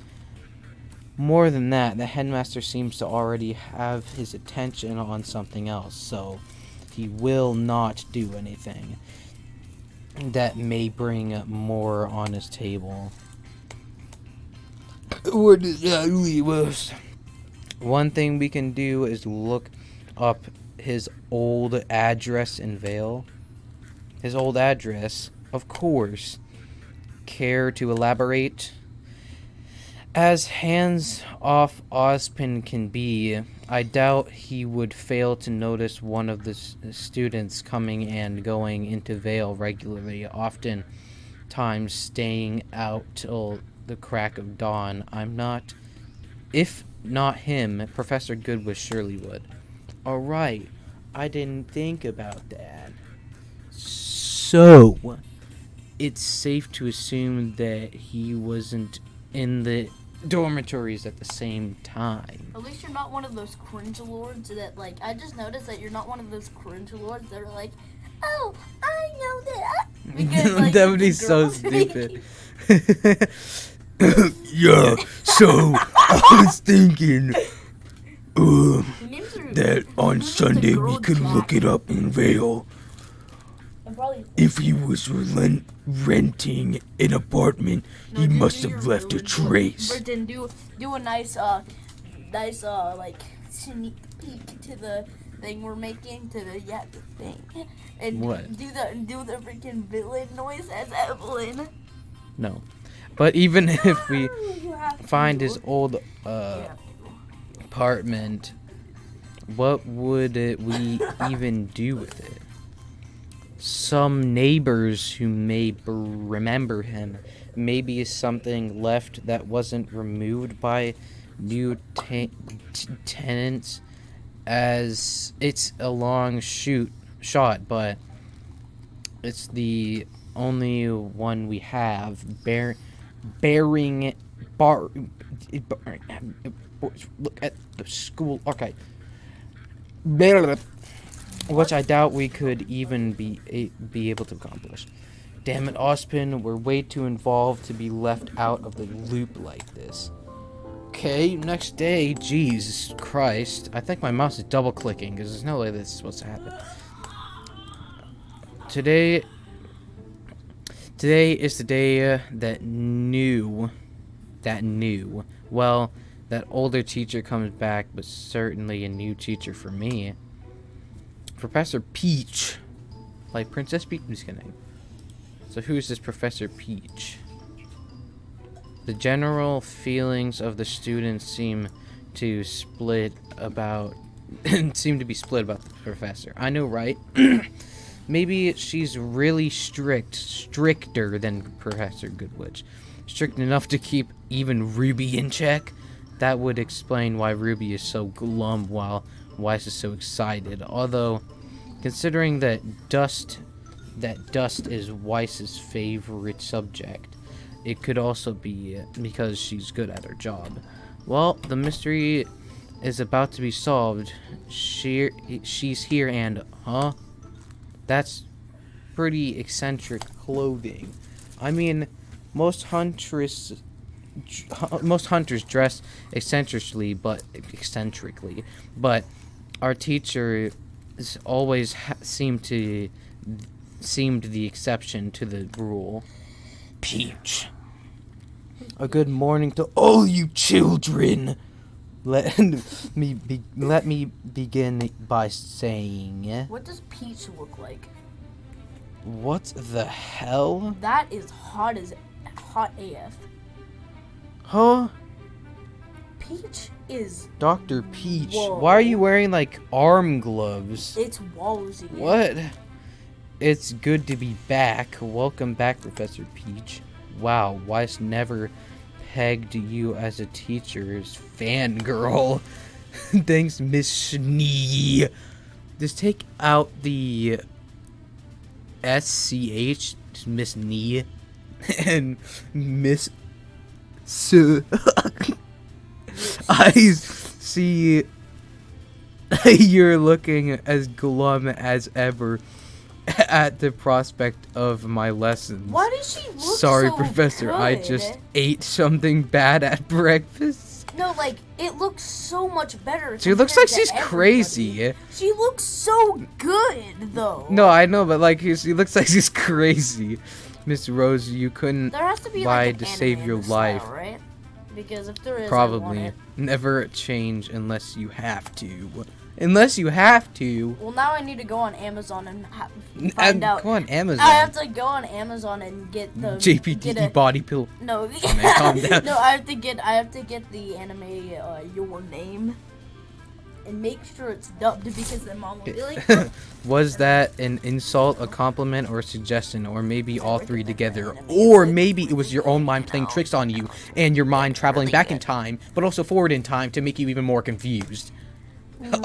More than that, the headmaster seems to already have his attention on something else, so he will not do anything that may bring more on his table. Where does that leave us? One thing we can do is look up his old address in Vale. His old address, of course. Care to elaborate? As hands-off Ozpin can be, I doubt he would fail to notice one of the students coming and going into Vale regularly, often times staying out till the crack of dawn. If not him, Professor Goodwish surely would. Alright, I didn't think about that. So, it's safe to assume that he wasn't in the dormitories at the same time. At least you're not one of those cringe lords that, like, I just noticed that you're not one of those cringe lords that are like, oh, I know that. Because, like, that would be so stupid. Yeah, so I was thinking that on Sunday we could look it up in Vale. If he was renting an apartment, he must have left a trace. Britton, do a nice like sneak peek to the thing we're making, to the thing, and what? do the freaking villain noise as Evelyn. No, but even if we find his old apartment, what would we even do with it? Some neighbors who may remember him. Maybe something left that wasn't removed by new tenants. As it's a long shot, but It's the only one we have. Bearing bar. Look at the school. Okay. Which I doubt we could even be able to accomplish. Damn it, Ospin, we're way too involved to be left out of the loop like this. Okay, next day, Jesus Christ. I think my mouse is double clicking because there's no way this is supposed to happen. Today is the day that well, that older teacher comes back, but certainly a new teacher for me. Professor Peach. Like Princess Peach? I'm just kidding. So who's this Professor Peach? The general feelings of the students seem to be split about the professor. I know, right? Maybe she's really stricter than Professor Goodwitch. Strict enough to keep even Ruby in check. That would explain why Ruby is so glum while Weiss is so excited. Although, considering that dust is Weiss's favorite subject, it could also be because she's good at her job. Well, the mystery is about to be solved. She's here and, huh? That's pretty eccentric clothing. I mean, most hunters dress eccentrically, but our teacher always seemed the exception to the rule. Peach. A good morning to all you children. Let me begin by saying. What does Peach look like? What the hell? That is hot AF. Huh? Peach is Dr. Peach. Whoa. Why are you wearing like arm gloves? It's Wallsy. What? It's good to be back. Welcome back, Professor Peach. Wow, Weiss never pegged you as a teacher's fangirl. Thanks, Miss Schnee. Just take out the SCH, Miss Knee, and Miss Su. I see you're looking as glum as ever at the prospect of my lessons. Why does she look Sorry, so Professor, good? I just ate something bad at breakfast. No, like, it looks so much better. She looks like compared she's to everybody. crazy. She looks so good, though. No, I know, but like, she looks like she's crazy. Miss Rose, you couldn't There has to be lie like an to anime save in your the life. style, right? Because if there is, I want Probably. it. Never change unless you have to. Unless you have to. Well, now I need to go on Amazon and find out. Go on Amazon. I have to go on Amazon and get the JPDE body pill. No, man, calm down. no, I have to get the anime Your Name and make sure it's dubbed because then mom will be like. Was that an insult, a compliment, or a suggestion, or maybe all three together? Or maybe it was your own mind playing tricks on you, and your mind traveling back in time, but also forward in time to make you even more confused.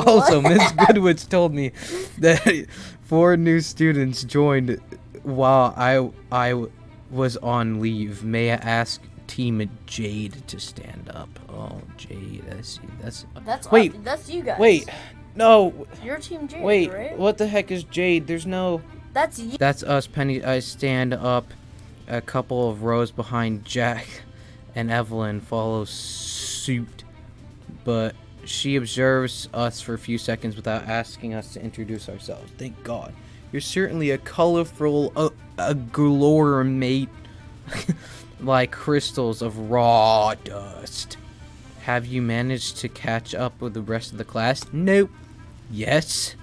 Also, Miss Goodwitch told me that 4 new students joined while I was on leave. May I ask Team Jade to stand up? Oh, Jade, I see. Wait, that's you guys. wait, no. Your team Jade, Wait, right? what the heck is Jade? There's no... That's you. That's us, Penny. I stand up a couple of rows behind Jack, and Evelyn follows suit. But she observes us for a few seconds without asking us to introduce ourselves. Thank God. You're certainly a colorful agglomerate like crystals of raw dust. Have you managed to catch up with the rest of the class? Nope. Yes.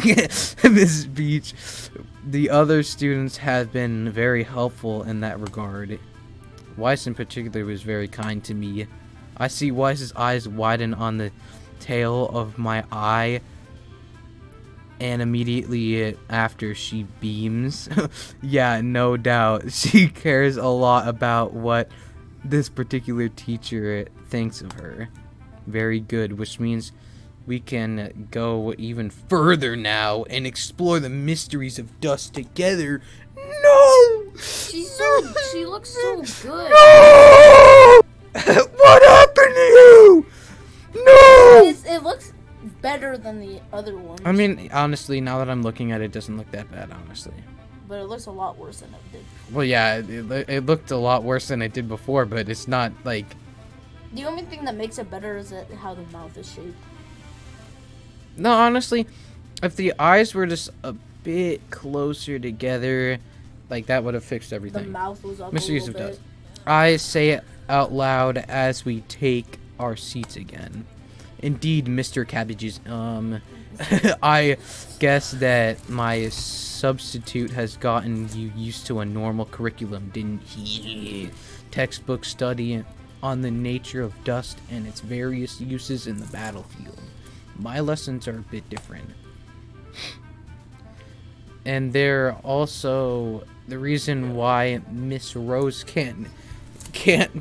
Miss Beach, the other students have been very helpful in that regard. Weiss in particular was very kind to me. I see Weiss's eyes widen on the tail of my eye, and immediately after she beams. Yeah, no doubt. She cares a lot about what this particular teacher thinks of her. Very good, which means we can go even further now and explore the mysteries of dust together. No! She looks so good. No! What happened to you? No! It looks better than the other ones. I mean, honestly, now that I'm looking at it, it doesn't look that bad, honestly. But it looks a lot worse than it did. Well, yeah, it looked a lot worse than it did before, but it's not like... The only thing that makes it better is how the mouth is shaped. No, honestly, if the eyes were just a bit closer together, like, that would have fixed everything. The mouth was up Mysteries a of little Dust. bit. I say it out loud as we take our seats again. Indeed, Mr. Cabbages. I guess that my substitute has gotten you used to a normal curriculum, didn't he? Textbook study on the nature of dust and its various uses in the battlefield. My lessons are a bit different. And they're also the reason why Miss Rose can't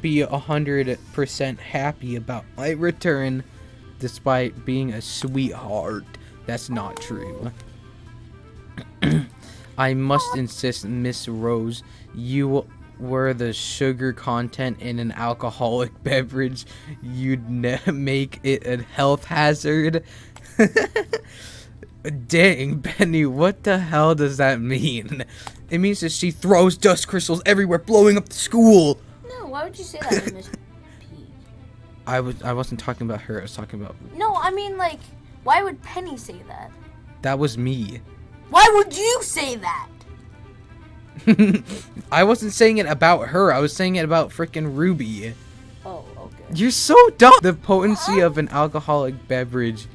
be 100% happy about my return, despite being a sweetheart. That's not true. I must insist, Miss Rose, you were the sugar content in an alcoholic beverage. You'd make it a health hazard. Dang, Benny, what the hell does that mean? It means that she throws dust crystals everywhere, blowing up the school. No, why would you say that to Miss P? I wasn't talking about her. I was talking about... No, I mean, like, why would Penny say that? That was me. Why would you say that? I wasn't saying it about her. I was saying it about frickin' Ruby. Oh, okay. You're so dumb. The potency of an alcoholic beverage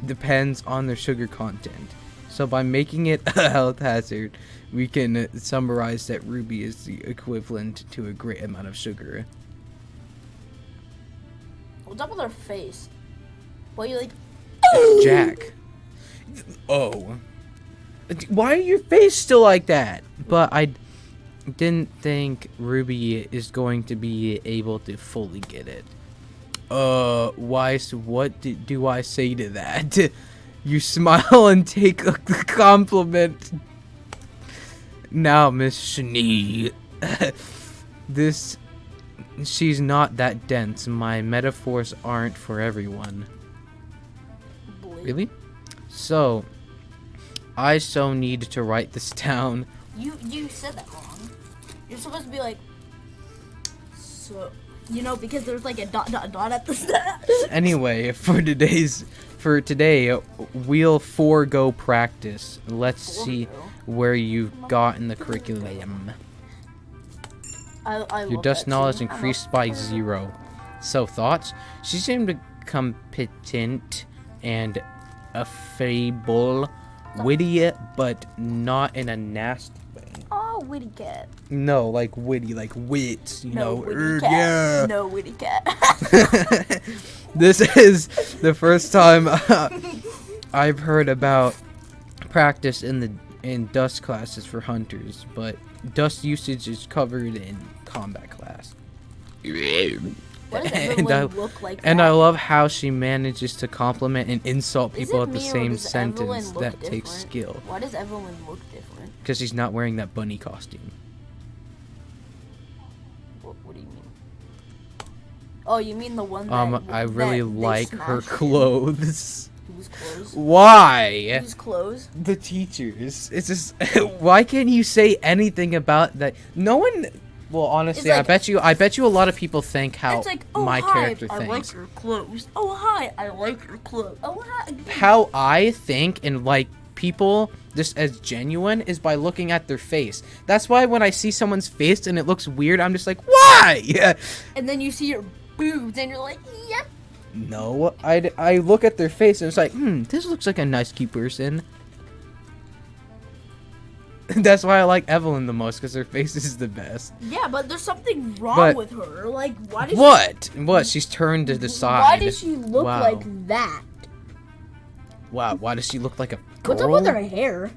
depends on their sugar content. So by making it a health hazard, we can summarize that Ruby is the equivalent to a great amount of sugar. What's up with her face? Why are you like... Jack. Oh. Why are your face still like that? But I didn't think Ruby is going to be able to fully get it. Weiss, what do I say to that? You smile and take a compliment. Now, Miss Schnee. She's not that dense. My metaphors aren't for everyone. Really? So, I so need to write this down. You said that wrong. You're supposed to be like... So... You know, because there's like a dot at the start. Anyway, for today, we'll forego practice. Let's see where you've got in the curriculum. I Your dust knowledge increased by 0. So, thoughts? She seemed competent and affable, witty, but not in a nasty way. Oh, witty cat. No, like witty, like wit, you know. Witty cat. Yeah. No witty cat. This is the first time I've heard about practice in dust classes for hunters, but dust usage is covered in combat class. What does everyone look like? And I love how she manages to compliment and insult people at the me, or same does sentence. Evelyn look That takes different? skill. Why does Evelyn look different? Because she's not wearing that bunny costume. What do you mean? Oh, you mean the one that... I really that they like her smashed in? clothes. Whose clothes? Why? Whose clothes? The teachers. It's just... Why can't you say anything about that? No one... Well, honestly, It's like- I bet you a lot of people think how It's like, oh, my hi, character I like thinks. your clothes. Oh, hi, I like your clothes. Oh, hi. How I think and like people just as genuine is by looking at their face. That's why when I see someone's face and it looks weird, I'm just like, why? Yeah. And then you see your boobs and you're like, yep. No, I look at their face and it's like, this looks like a nice, cute person. That's why I like Evelyn the most, because her face is the best. Yeah, but there's something wrong But- with her. Like, why does What? She's turned to the side. Why does she look Wow. like that? Wow, why does she look like a girl? What's up with her hair?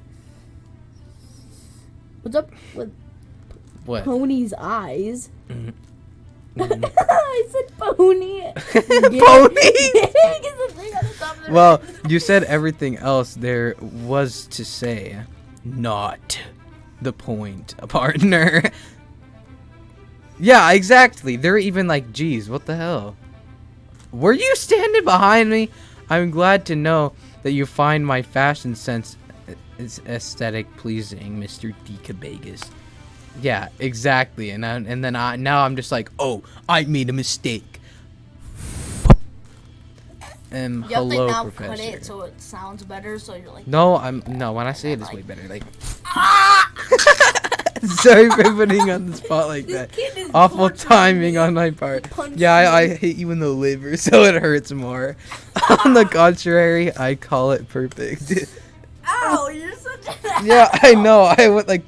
What's up with What? Pony's eyes? Mhm. I said pony. Pony? Because the thing on the top Well, you said everything else there was to say. Not the point, partner. Yeah, exactly. They're even like, geez, what the hell? Were you standing behind me? I'm glad to know that you find my fashion sense is aesthetic pleasing, Mr. Decabegus. Yeah, exactly. And then now I'm just like, oh, I made a mistake. You have Hello, to now Professor. cut it so it sounds better. So you're like, No, when I say it, it's way better. Like, sorry for putting on the spot like that. Awful timing on my part. Yeah, I hit you in the liver, so it hurts more. On the contrary, I call it perfect. ow, you're such a Yeah, I know. I went like,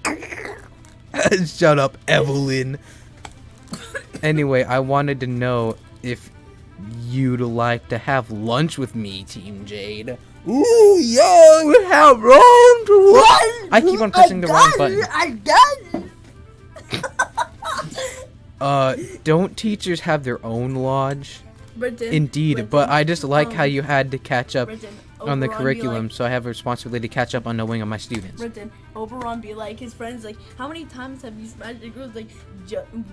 shut up, Evelyn. Anyway, I wanted to know if you'd like to have lunch with me, Team Jade. Ooh, yeah, we have lunch. I keep on pressing the wrong button. Don't teachers have their own lodge? Brenton, Indeed, Brenton, but I just like how you had to catch up Brenton, on the Oberon be curriculum, like- so I have a responsibility to catch up on knowing of my students. Brenton, Oberon be like, his friends like, how many times have you smashed a girl? It's like,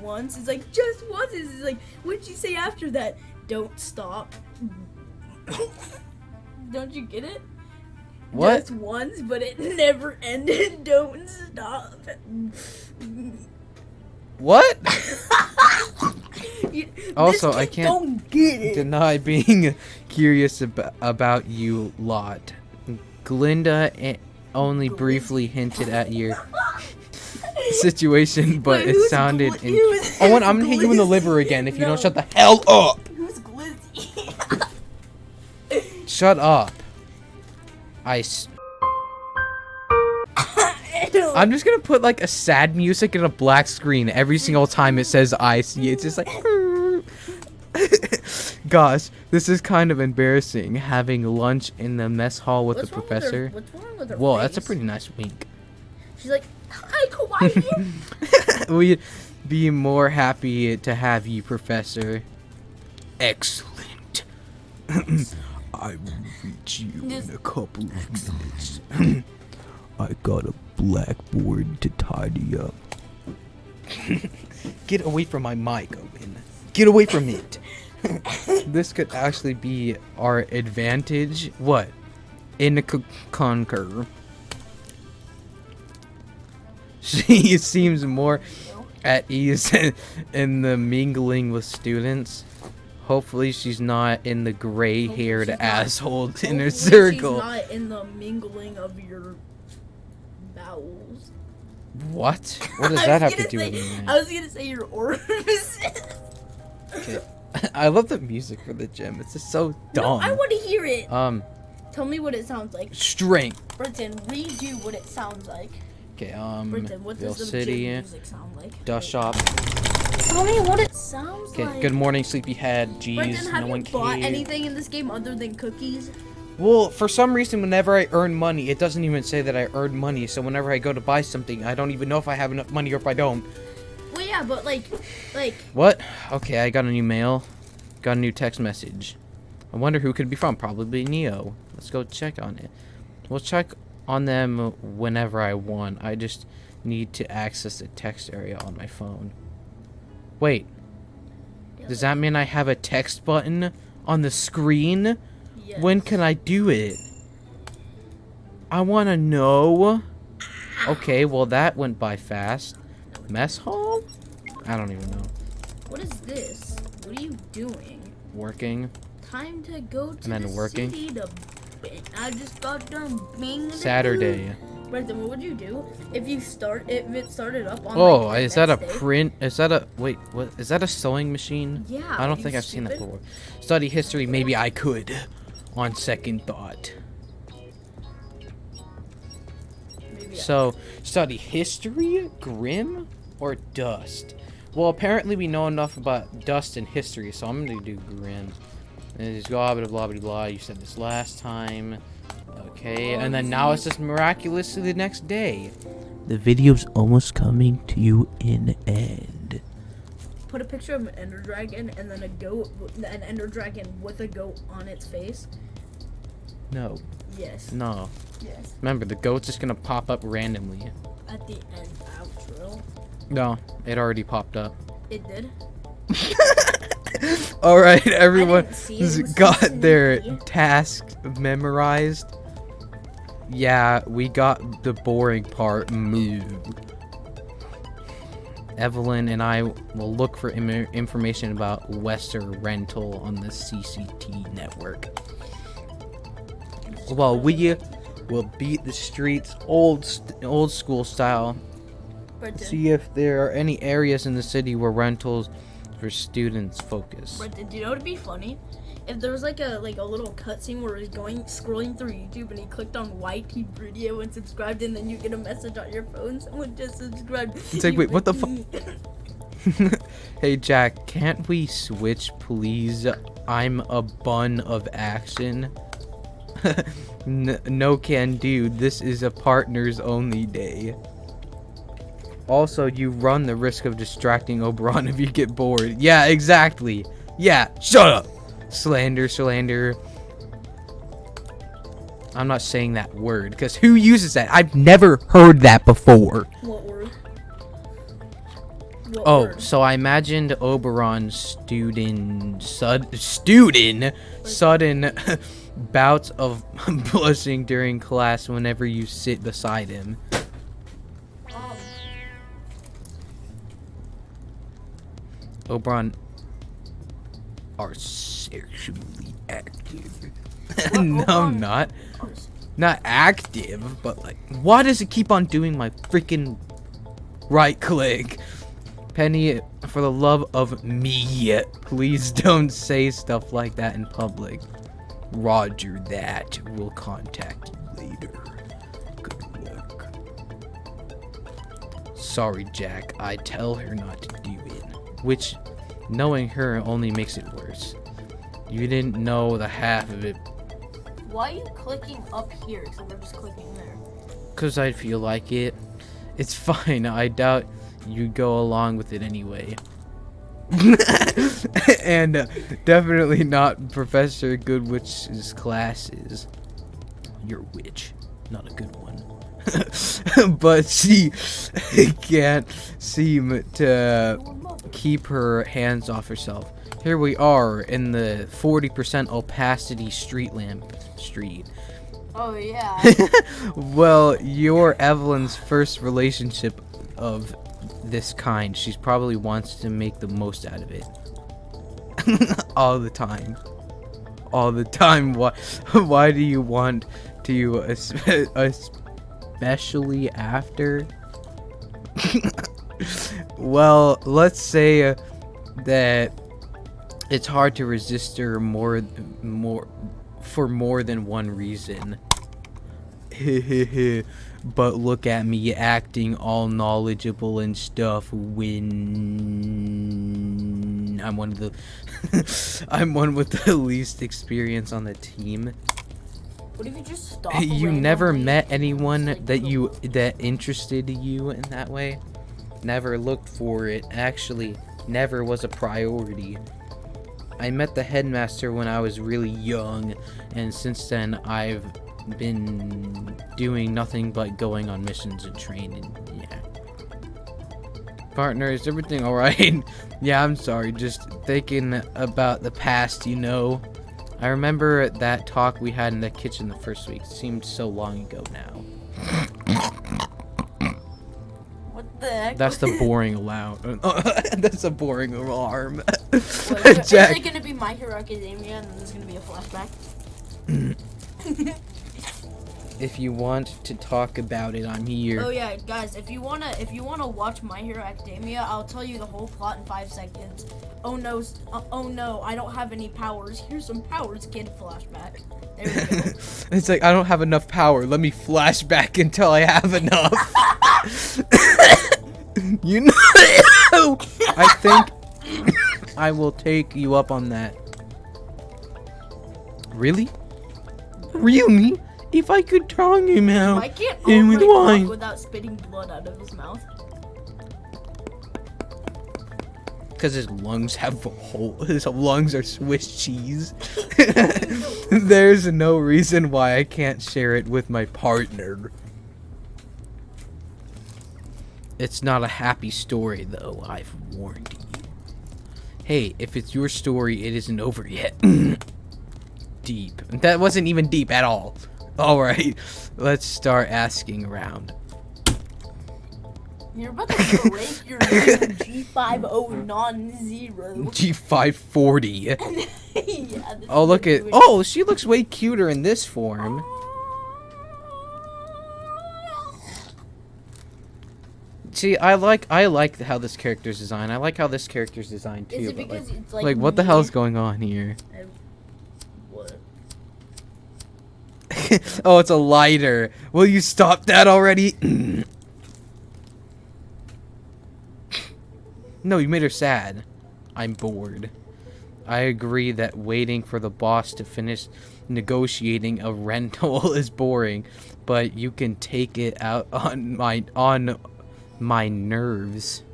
once. It's like, just once. It's like, what'd you say after that? Don't stop. Don't you get it? What? Just once, but it never ended. Don't stop. What? Also, This I kid can't don't get it. deny being curious about you lot. Glinda only briefly hinted at your situation, but Wait, it who's sounded. who's Oh, and I'm gonna hit you in the liver Glizzy? again if you No. don't shut the hell up. Who's Glizzy? Shut up. I'm just gonna put like a sad music and a black screen every single time it says I see. It's just like. Gosh, this is kind of embarrassing having lunch in the mess hall with the professor. What's wrong with her Whoa, face? that's a pretty nice wink. She's like, hi, Kawaii. We'd be more happy to have you, Professor. Excellent. I will reach you in a couple of minutes. I got a blackboard to tidy up. Get away from my mic, Owen. Get away from it. This could actually be our advantage. What? In the conquer. She seems more at ease in the mingling with students. Hopefully she's not in the gray-haired asshole in her circle. She's not in the mingling of your bowels. What? What does that have to do with anything? I was gonna say your orifices. Okay. I love the music for the gym. It's just so dumb. No, I want to hear it. Tell me what it sounds like. Strength. Brenton, redo what it sounds like. Okay, Brenton, what Ville does the City, gym music sound like? Dust Shop. Tell me what it sounds Okay, like. good morning, sleepyhead. Jeez, Brenton, have no you one bought cares. anything in this game other than cookies? Well, for some reason, whenever I earn money, it doesn't even say that I earned money. So whenever I go to buy something, I don't even know if I have enough money or if I don't. Well, yeah, but like. What? Okay, I got a new mail. Got a new text message. I wonder who could be from. Probably Neo. Let's go check on it. We'll check on them whenever I want. I just need to access the text area on my phone. Wait. Does that mean I have a text button on the screen? Yes. When can I do it? I want to know. Okay, well that went by fast. Mess hall? I don't even know. What is this? What are you doing? Working. Time to go to then the working. city to I just got done being Saturday. Brenton, what would you do if it started up on Oh, like, the is that a next day? print? Is that a wait? What is that? A sewing machine? Yeah. I don't you think I've seen that stupid. before. Study history. Maybe I could, on second thought. Maybe So, study history, Grim, or Dust? Well, apparently we know enough about Dust and history, so I'm gonna do Grim. And it's blah blah blah blah blah. You said this last time. Okay, and then now it's just miraculous to the next day. The video's almost coming to an end. Put a picture of an ender dragon and then an ender dragon with a goat on its face. No. Yes. No. Yes. Remember, the goat's just gonna pop up randomly. At the end outro. No, it already popped up. It did. All right, everyone didn't see it. It was got so their sneaky. task memorized. Yeah, we got the boring part moved. Evelyn and I will look for information about Wester Rental on the CCT network. Well, we will beat the streets old school style. Brenton, See if there are any areas in the city where rentals for students focus. Brenton, do you know what would be funny? If there was like a little cutscene where he's scrolling through YouTube and he clicked on YT video and subscribed, and then you get a message on your phone, someone just subscribed. It's like, wait, what the fuck? Hey Jack, can't we switch, please? I'm a bun of action. No can do. This is a partners only day. Also, you run the risk of distracting Oberon if you get bored. Yeah, exactly. Yeah, shut up. Slander. I'm not saying that word, because who uses that? I've never heard that before. What word? What Oh, word? so I imagined Oberon sudden bouts of blushing during class whenever you sit beside him. Oberon are sexually active. No, I'm not. Not active, but like, why does it keep on doing my freaking right click? Penny, for the love of me, please don't say stuff like that in public. Roger that. We'll contact you later. Good luck. Sorry, Jack. I tell her not to do it. Which, knowing her only makes it worse. You didn't know the half of it. Why are you clicking up here instead of just clicking there? Because I feel like it. It's fine. I doubt you'd go along with it anyway. And definitely not Professor Goodwich's classes. You're a witch. Not a good one. But she can't seem to keep her hands off herself. Here we are in the 40% opacity street lamp street. Oh yeah. Well, you're Evelyn's first relationship of this kind. She probably wants to make the most out of it. All the time. Why do you want to, especially after? Well, let's say that it's hard to resist her for more than one reason. But look at me acting all knowledgeable and stuff when I'm one of the I'm one with the least experience on the team. What if you just stop? You never met anyone that interested you in that way? Never looked for it. Actually, never was a priority. I met the headmaster when I was really young, and since then I've been doing nothing but going on missions and training. Yeah. Partner, is everything alright? Yeah, I'm sorry, just thinking about the past, you know. I remember that talk we had in the kitchen the first week. It seemed so long ago now. What the heck? That's the boring that's a boring alarm. Wait, Jack. is it gonna be My Hero Academia and then there's gonna be a flashback? If you want to talk about it, I'm here. Oh yeah, guys, if you wanna watch My Hero Academia, I'll tell you the whole plot in 5 seconds. Oh no, I don't have any powers. Here's some powers, kid. Flashback. There we go. It's like, I don't have enough power. Let me flash back until I have enough. You know, I think I will take you up on that. Really? Really? If I could tongue him out. Why can't in with Albright wine. talk without spitting blood out of his mouth? Because his lungs have a hole. His lungs are Swiss cheese. There's no reason why I can't share it with my partner. It's not a happy story, though. I've warned you. Hey, if it's your story, it isn't over yet. Deep. That wasn't even deep at all. Alright, let's start asking around. You're about to break your new G50 non-zero. G540. Yeah, Oh, look at... Oh, she looks way cuter in this form. See, I like how this character's designed. I like how this character's designed too. Is it but because like, it's like what the hell's going on here? What? Oh, it's a lighter. Will you stop that already? No, you made her sad. I'm bored. I agree that waiting for the boss to finish negotiating a rental is boring, but you can take it out on my nerves.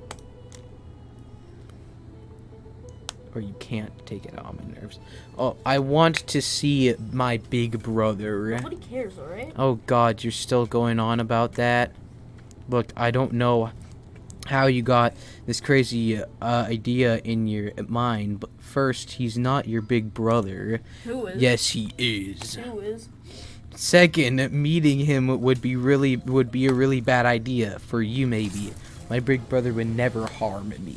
Or you can't take it out on my nerves. Oh, I want to see my big brother. Nobody cares, alright? Oh god, you're still going on about that? Look, I don't know how you got this crazy idea in your mind, but first, he's not your big brother. Who is? Yes, he is. Who is? Second, meeting him would be a really bad idea for you, maybe. My big brother would never harm me.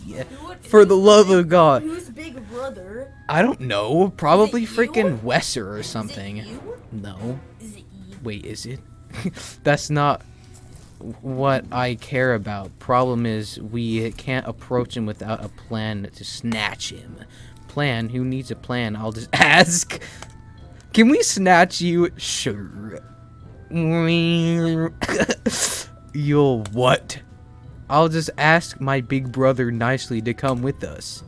For the love of God. Who's big brother? I don't know. Probably Is it you? freaking Wesser or something. Is it you? No. Is it you? Wait, is it? That's not what I care about. Problem is, we can't approach him without a plan to snatch him. Plan? Who needs a plan? I'll just ask. Can we snatch you? Sure. You'll what? I'll just ask my big brother nicely to come with us.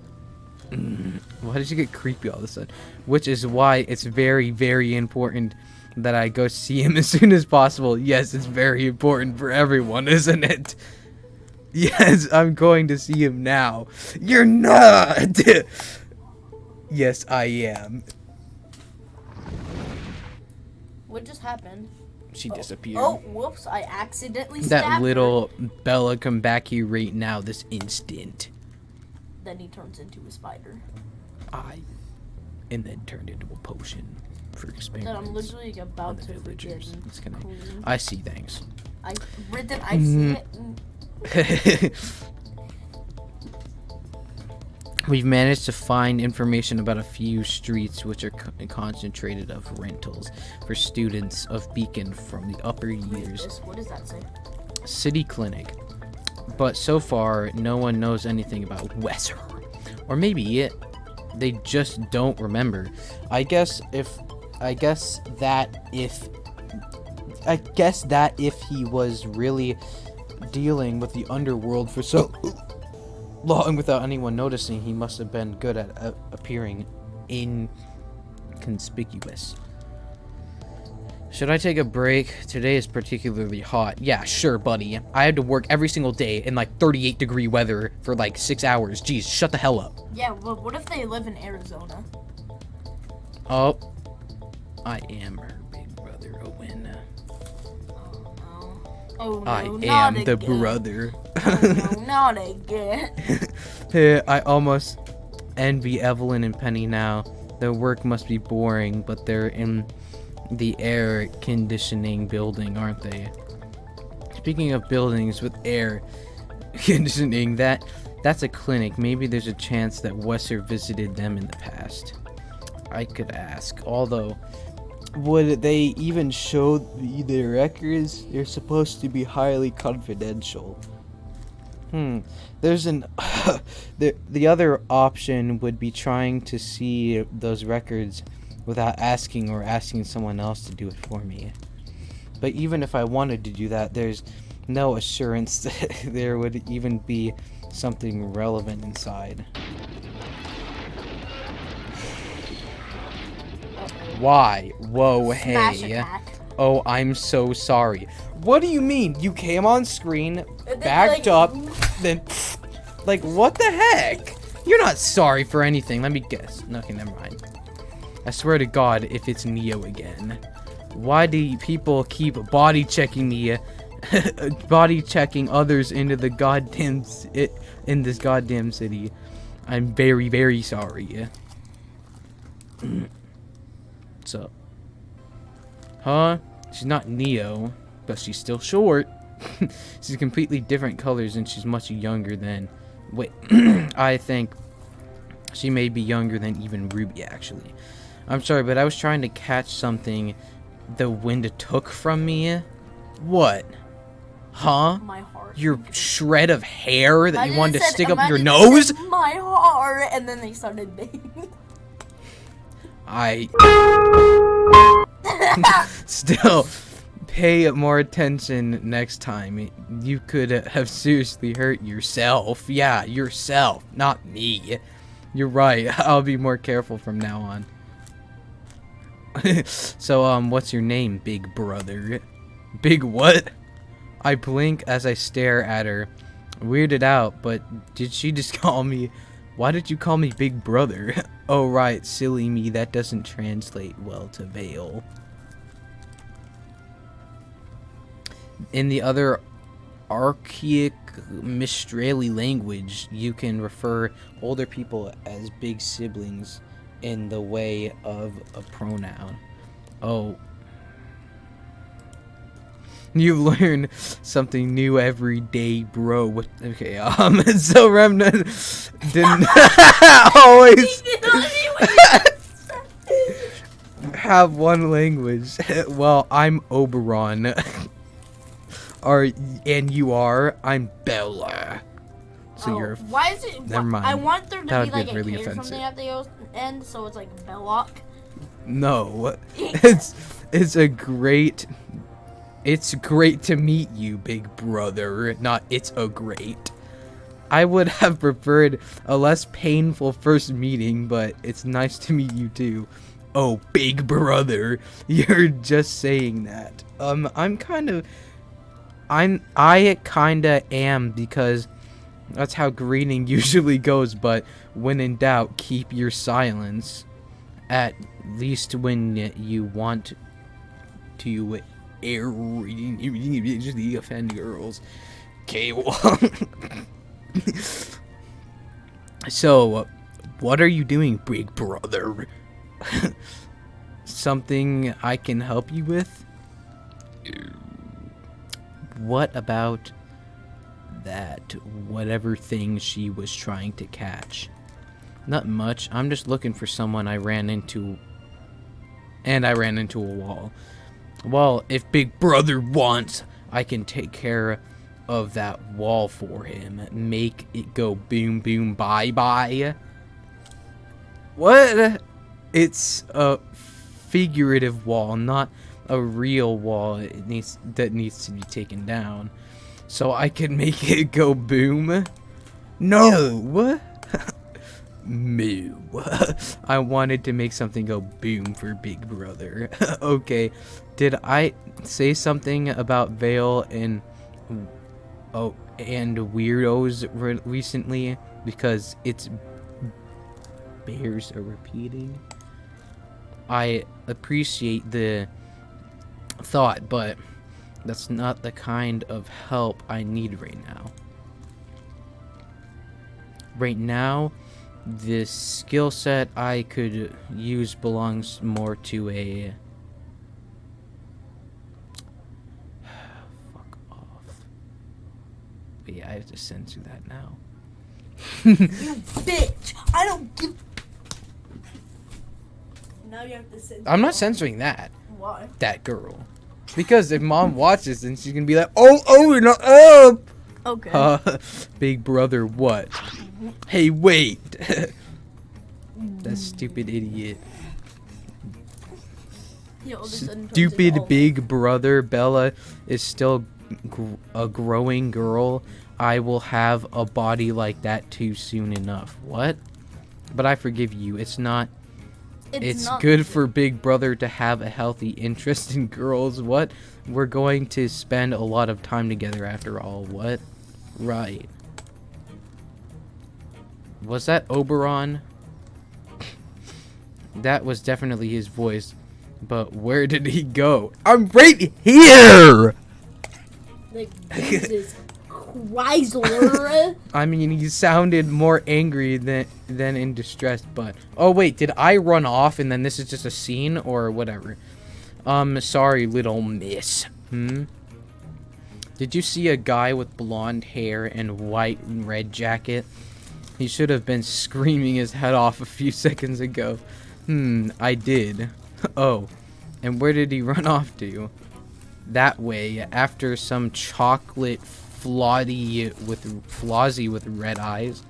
Why did you get creepy all of a sudden? Which is why it's very, very important that I go see him as soon as possible. Yes, it's very important for everyone, isn't it? Yes, I'm going to see him now. You're not! Yes, I am. What just happened? She disappeared. Oh, whoops, I accidentally stabbed That little her. Bella, come back here right now, this instant. Then he turns into a spider. And then turned into a potion for Then experiments. I'm literally on about the to villagers. freaking It's gonna- clean. I see things. I see it. We've managed to find information about a few streets which are concentrated of rentals for students of Beacon from the upper years. What does that say? City clinic. But so far, no one knows anything about Wesser. Or maybe they just don't remember. I guess that if he was really dealing with the underworld for so long without anyone noticing, he must have been good at appearing inconspicuous. Should I take a break? Today is particularly hot. Yeah, sure, buddy. I had to work every single day in like 38-degree weather for like 6 hours. Jeez, shut the hell up. Yeah, but what if they live in Arizona? Oh, I am her big brother, Owen. Oh no. Oh no, I not am the again. brother. Oh no, not again. I almost envy Evelyn and Penny now. Their work must be boring, but they're in the air conditioning building, aren't they? Speaking of buildings with air conditioning, that's a clinic. Maybe there's a chance that Wesser visited them in the past. I could ask. Although, would they even show their records? They're supposed to be highly confidential. There's an the other option would be trying to see those records without asking or asking someone else to do it for me. But even if I wanted to do that, there's no assurance that there would even be something relevant inside. Why? Whoa, Smash hey. attack. Oh, I'm so sorry. What do you mean? You came on screen, then, backed like, up, then like what the heck? You're not sorry for anything. Let me guess. Okay, never mind. I swear to God, if it's Neo again. Why do people keep body checking me, body checking others into the goddamn in this goddamn city? I'm very, very sorry. What's up? Huh? She's not Neo, but she's still short. She's completely different colors and she's much younger than... Wait, I think she may be younger than even Ruby, actually. I'm sorry, but I was trying to catch something the wind took from me. What? Huh? My heart. Your shred of hair that you wanted to stick up your imagine nose? it said, my heart, and then they started banging. Still, pay more attention next time. You could have seriously hurt yourself. Yeah, yourself, not me. You're right. I'll be more careful from now on. So, what's your name, big brother? Big what? I blink as I stare at her. Weirded out, but did she just call me... Why did you call me big brother? Oh, right, silly me. That doesn't translate well to Vale. In the other archaic Mistrali language, you can refer older people as big siblings in the way of a pronoun. Oh. You learn something new every day, bro. What? Okay, so Remnant didn't always have one language. Well, I'm Oberon. And you are? I'm Bella. So you're... Why is it... Never mind. I want there to That be would like get a really K or offensive. something at the end, so it's like Belloc. No. It's great to meet you, big brother. Not it's a great. I would have preferred a less painful first meeting, but it's nice to meet you too. Oh, big brother. You're just saying that. I kinda am, because that's how greeting usually goes, but when in doubt, keep your silence. At least when you want to offend girls. Okay, well. So, what are you doing, big brother? Something I can help you with? What about that whatever thing she was trying to catch? Not much. I'm just looking for someone I ran into. And I ran into a wall. Well, if big brother wants, I can take care of that wall for him. Make it go boom boom bye bye. What? It's a figurative wall, not a real wall. That needs to be taken down. So I can make it go boom. No. Moo. I wanted to make something go boom for big brother. Okay. Did I say something about Vale and weirdos recently? Because it's bears are repeating. I appreciate the thought, but that's not the kind of help I need right now. Right now, the skill set I could use belongs more to a... Fuck off. But yeah, I have to censor that now. You bitch! I don't give... Now you have to censor. I'm not censoring that. Why? That girl. Because if mom watches, then she's gonna be like, oh, you're not up! Okay. Big brother, what? Hey, wait! That stupid idiot. He all of a sudden turns Stupid into all- big brother. Bella is still a growing girl. I will have a body like that too soon enough. What? But I forgive you. It's not... It's not good for big brother to have a healthy interest in girls. What? We're going to spend a lot of time together after all. What? Right. Was that Oberon? That was definitely his voice. But where did he go? I'm right here! Like, Jesus Chrysler. I mean, he sounded more angry than in distress, but... Oh, wait, did I run off and then this is just a scene or whatever? Sorry, little miss. Did you see a guy with blonde hair and white and red jacket? He should have been screaming his head off a few seconds ago. I did. Oh, and where did he run off to? That way, after some chocolate flozzy with red eyes.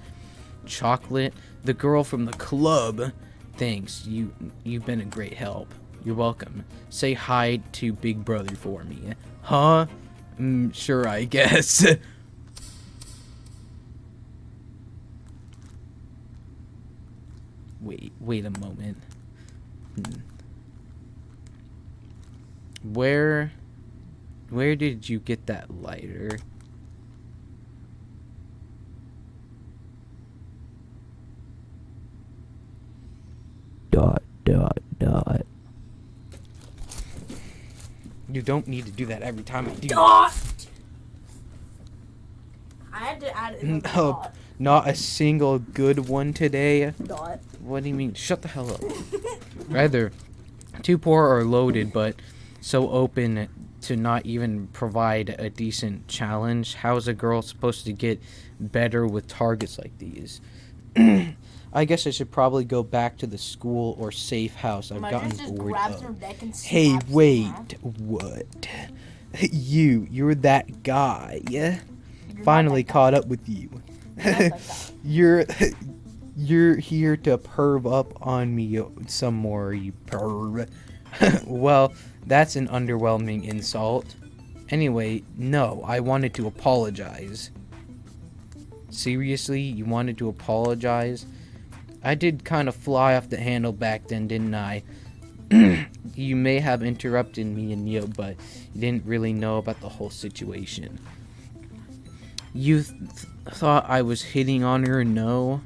Chocolate? The girl from the club. Thanks, you've been a great help. You're welcome. Say hi to Big Brother for me. Huh? Sure, I guess. Wait a moment. Where did you get that lighter? Dot. You don't need to do that every time I do. Dot. I had to add it. Nope. Not a single good one today. Dot. What do you mean? Shut the hell up. Rather, too poor or loaded, but so open to not even provide a decent challenge. How is a girl supposed to get better with targets like these? I guess I should probably go back to the school or safe house. I've gotten bored of. Hey, wait. What? You're that guy. Yeah? Finally caught up with you. You're here to perv up on me some more, you perv. Well, that's an underwhelming insult. Anyway, no, I wanted to apologize. Seriously, you wanted to apologize? I did kind of fly off the handle back then, didn't I? You may have interrupted me and Neo, but you didn't really know about the whole situation. You thought I was hitting on her? No.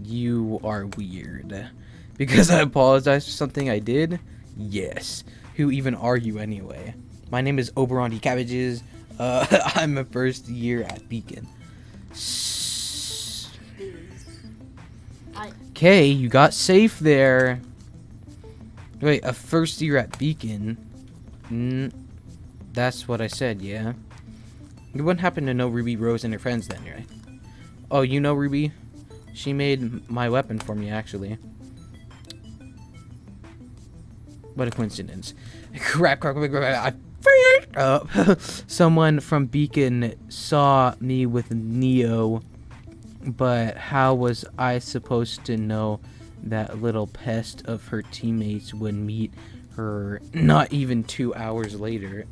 You are weird. Because I apologized for something I did? Yes. Who even are you anyway? My name is Oberon Cabbages. I'm a first year at Beacon. Okay, you got safe there. Wait, a first year at Beacon? That's what I said, yeah? You wouldn't happen to know Ruby Rose and her friends then, right? Oh, you know Ruby? She made my weapon for me, actually. What a coincidence. Crap, I fired up. Someone from Beacon saw me with Neo, but how was I supposed to know that little pest of her teammates would meet her not even 2 hours later?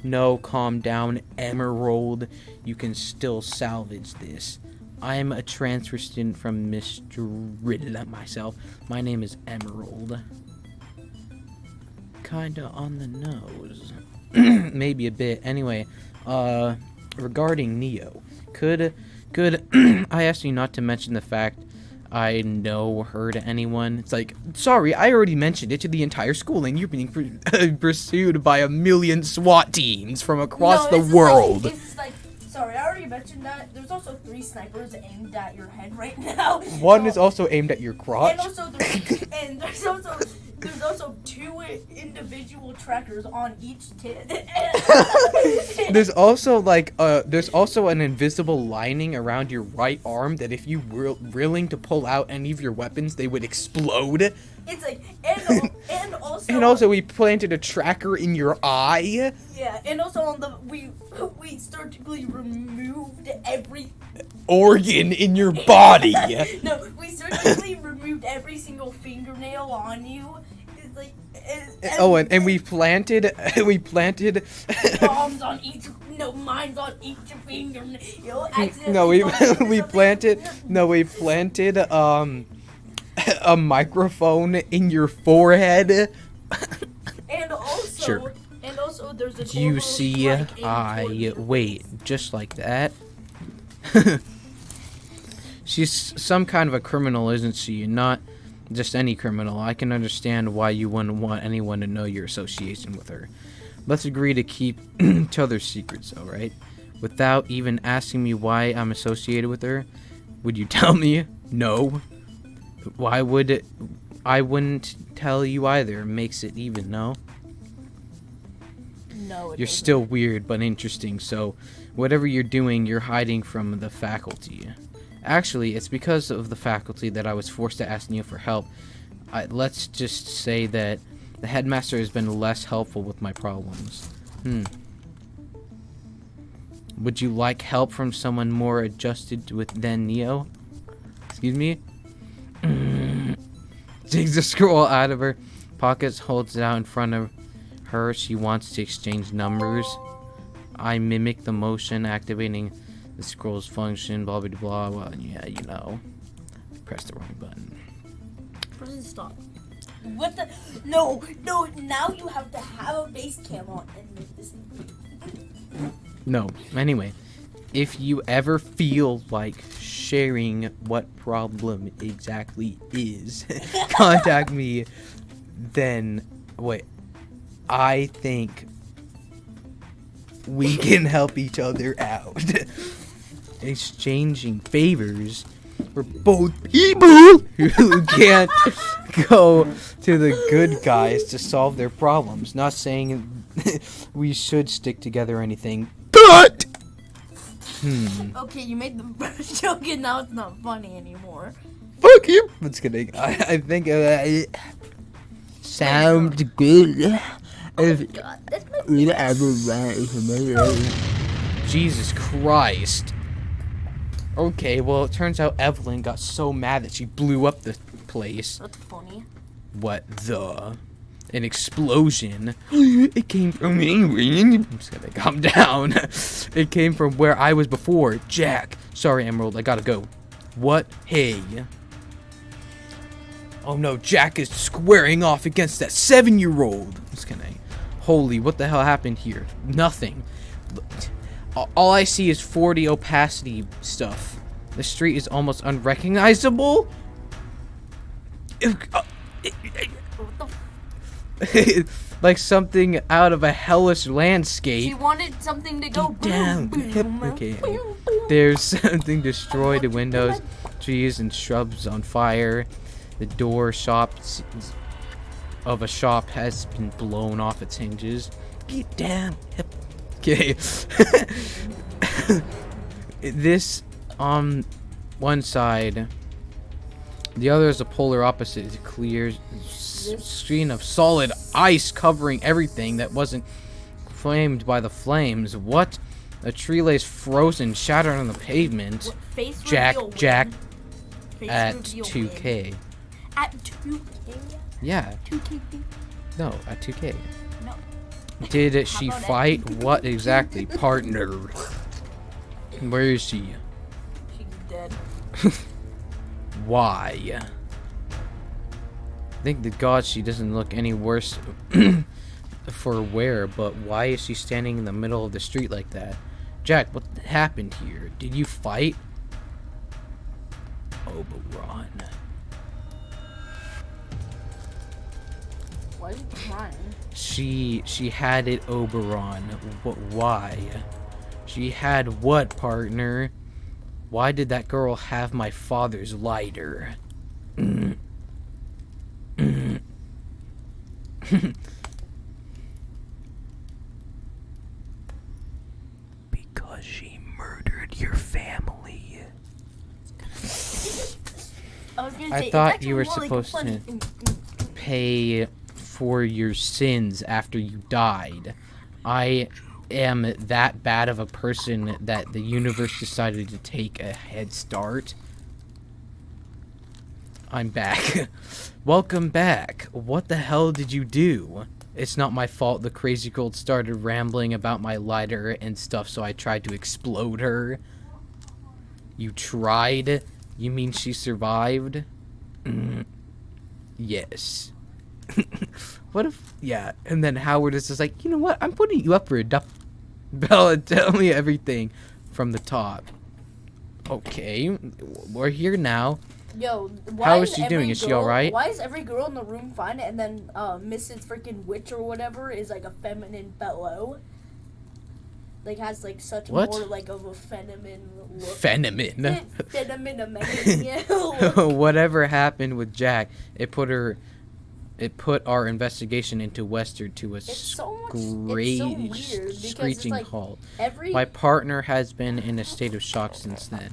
No, calm down, Emerald. You can still salvage this. I'm a transfer student from Mr. Riddle myself. My name is Emerald. Kinda on the nose. Maybe a bit. Anyway, regarding Neo, could I ask you not to mention the fact I know her to anyone? It's like, sorry, I already mentioned it to the entire school, and you're being pursued by a million SWAT teams from across the world. It's like, sorry, I already mentioned that. There's also 3 snipers aimed at your head right now. One is also aimed at your crotch. And also, there's also 2 individual trackers on each tit. There's also an invisible lining around your right arm that if you were willing to pull out any of your weapons, they would explode. It's like, and also we planted a tracker in your eye. Yeah, and also we surgically removed every organ in your body. No, we surgically removed every single fingernail on you. It's like, and we planted bombs on each. No, mine's on each fingernail. We planted a microphone in your forehead. And also, sure. And also, there's a. You see, wait, just like that. She's some kind of a criminal, isn't she? Not Just any criminal. I can understand why you wouldn't want anyone to know your association with her. Let's agree to keep each other's secrets, though, right? Without even asking me why I'm associated with her, would you tell me? No. Why would it? I wouldn't tell you either. Makes it even, no? No, it You're doesn't. still weird, but interesting, so whatever you're doing, you're hiding from the faculty. Actually, it's because of the faculty that I was forced to ask Neil for help. Let's just say that the headmaster has been less helpful with my problems. Would you like help from someone more adjusted than Neo? Excuse me? Takes the scroll out of her pockets, holds it out in front of her. She wants to exchange numbers. I mimic the motion, activating the scroll's function, blah, blah, blah. Well, yeah, you know. Press the wrong button. Press stop. What the? No, now you have to have a base cam on and make this. No. Anyway, if you ever feel like sharing what problem exactly is, contact me. Then, wait. I think we can help each other out. Exchanging favors for both people who can't go to the good guys to solve their problems. Not saying we should stick together or anything, but Okay, you made the first joke and now it's not funny anymore. fuck you. That's kidding. I think it sounds good. God, that's my Jesus Christ. Okay, well, it turns out Evelyn got so mad that she blew up the place. That's funny. What the? An explosion. It came from I'm just gonna calm down. It came from where I was before. Jack. Sorry, Emerald, I gotta go. What? Hey. Oh no, Jack is squaring off against that 7-year-old. Just kidding. Holy, what the hell happened here? Nothing. All I see is 40 opacity stuff. The street is almost unrecognizable. What the Like something out of a hellish landscape. She wanted something to go Down. boom, boom, Okay. boom, boom. There's something destroyed. The windows, trees, and shrubs on fire. The door of a shop has been blown off its hinges. Get down. Okay. This on one side. The other is a polar opposite. It's a clear screen of solid ice covering everything that wasn't flamed by the flames. What? A tree lays frozen, shattered on the pavement. What, face Jack, reveal Jack, win? Face at reveal 2K. win. At 2K? Yeah, 2K? no, at 2K. No. Did she about fight? What exactly? Partner. Where is she? She's dead. Why? Thank the gods she doesn't look any worse for wear, but why is she standing in the middle of the street like that? Jack, what happened here? Did you fight? Oberon. Why is he crying? She had it, Oberon. Why? She had what, partner? Why did that girl have my father's lighter? Because she murdered your family. I thought you were supposed to pay for your sins after you died. I am that bad of a person that the universe decided to take a head start. I'm back. Welcome back. What the hell did you do? It's not my fault the crazy girl started rambling about my lighter and stuff, so I tried to explode her. You tried? You mean she survived? Yes. What if... Yeah, and then Howard is just like, you know what? I'm putting you up for a Bella, tell me everything from the top. Okay, we're here now. Yo, why How is she doing? every Is she girl- alright? Why is every girl in the room fine, and then Mrs. freaking Witch or whatever is like a feminine fellow? Like has like such What? more like of a feminine look. Phenomen. Feminine. Whatever happened with Jack, it put our investigation into Wester to a It's so screeching weird because it's like halt. every My partner has been in a state of shock since then.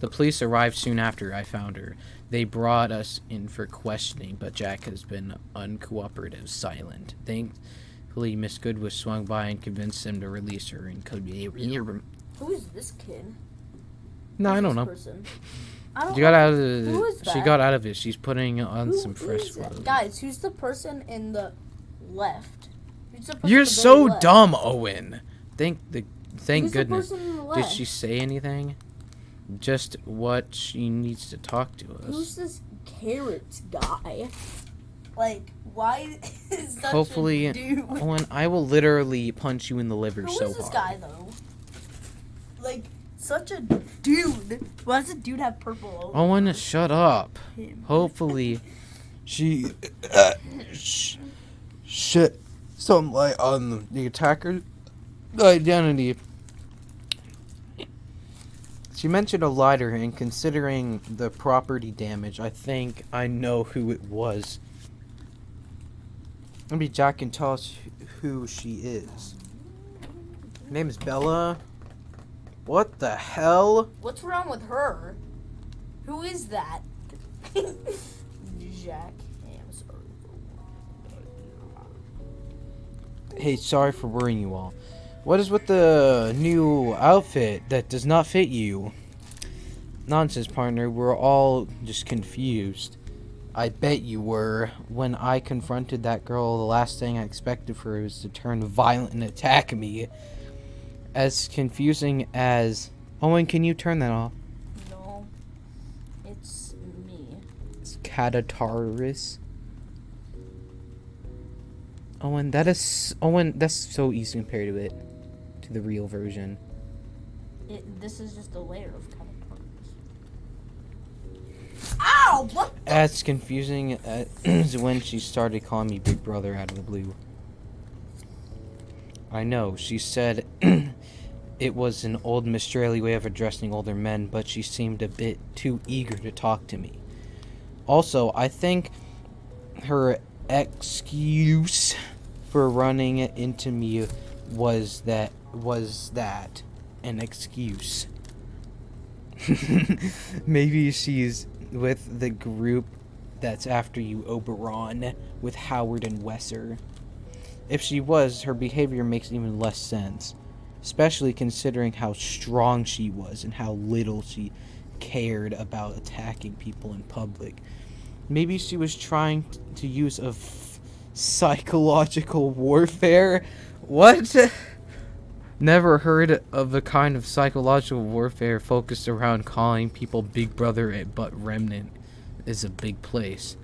The police arrived soon after I found her. They brought us in for questioning, but Jack has been uncooperative, silent. Thankfully, Miss Goodwin swung by and convinced them to release her and could be. who is this kid? No, I Who's don't this know. person? I don't She got know. out of Who is the. She that? got out of it. She's putting on Who some fresh is that? clothes. Guys, who's the person in the left? Who's the person You're in the very so left? dumb, Owen. Thank Who's goodness. The person in the Did left? she say anything? Just what she needs to talk to us. Who's this carrots guy? Like, why is such Hopefully, a dude? Owen, I will literally punch you in the liver Who so is this hard. guy though? Like, such a dude. Why does a dude have purple? Owen, shut up. Him? Hopefully, she shit some light on the attacker's identity. She mentioned a lighter, and considering the property damage, I think I know who it was. Maybe Jack can tell us who she is. Her name is Bella. What the hell? What's wrong with her? Who is that? Jack. Hey, I'm sorry. Hey, sorry for worrying you all. What is with the new outfit that does not fit you? Nonsense, partner. We're all just confused. I bet you were. When I confronted that girl, the last thing I expected for her was to turn violent and attack me. As confusing as... Owen, can you turn that off? No. It's me. It's Catataurus. Owen, that's so easy compared to it. To the real version. This is just a layer of kind of. Ow! What? As confusing as when she started calling me Big Brother out of the blue. I know, she said it was an old Mistrali way of addressing older men, but she seemed a bit too eager to talk to me. Also, I think her excuse for running into me was that an excuse. Maybe she's with the group that's after you, Oberon, with Howard and Wesser. If she was, her behavior makes even less sense, especially considering how strong she was and how little she cared about attacking people in public. Maybe she was trying to use psychological warfare. What? Never heard of the kind of psychological warfare focused around calling people Big Brother, but Remnant is a big place.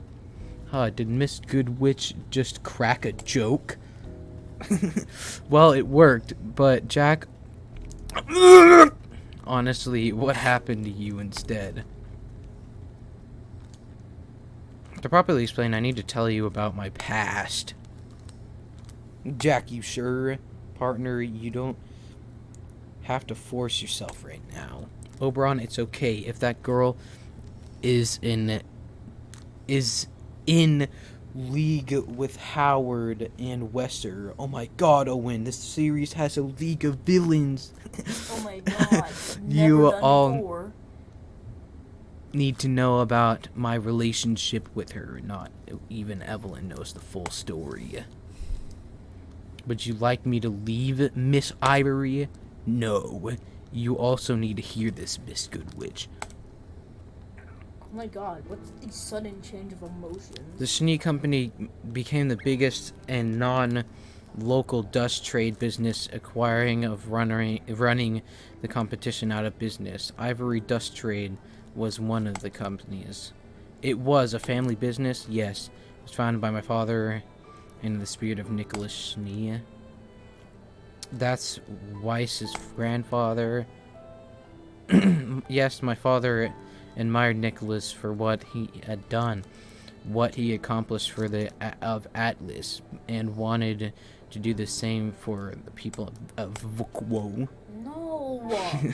Huh, did Miss Goodwitch just crack a joke? Well, it worked, but Jack... Honestly, what happened to you instead? To properly explain, I need to tell you about my past. Jack, you sure? Partner, you don't have to force yourself right now. Oberon, it's okay if that girl is in league with Howard and Wester. Oh my god, Owen, this series has a league of villains. Oh my god. You Never done all before. need to know about my relationship with her. Not even Evelyn knows the full story. Would you like me to leave, Miss Ivory? No. You also need to hear this, Miss Goodwitch. Oh my god, what's the sudden change of emotions? The Schnee Company became the biggest and non-local dust trade business, running the competition out of business. Ivory Dust Trade was one of the companies. It was a family business, yes. It was founded by my father in the spirit of Nicholas Schnee. That's Weiss's grandfather. Yes, my father admired Nicholas for what he had done, what he accomplished for the of Atlas, and wanted to do the same for the people of Vukwo. No.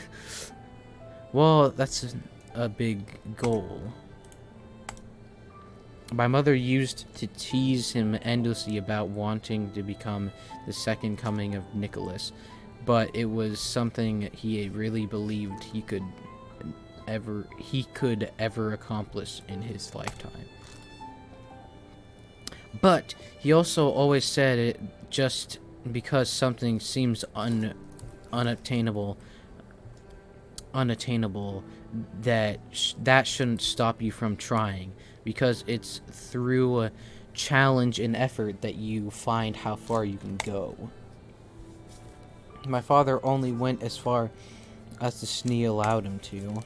Well, that's a big goal. My mother used to tease him endlessly about wanting to become the second coming of Nicholas, but it was something he really believed he could ever accomplish in his lifetime. But he also always said it just because something seems unattainable, that shouldn't stop you from trying, because it's through a challenge and effort that you find how far you can go. My father only went as far as the Schnee allowed him to.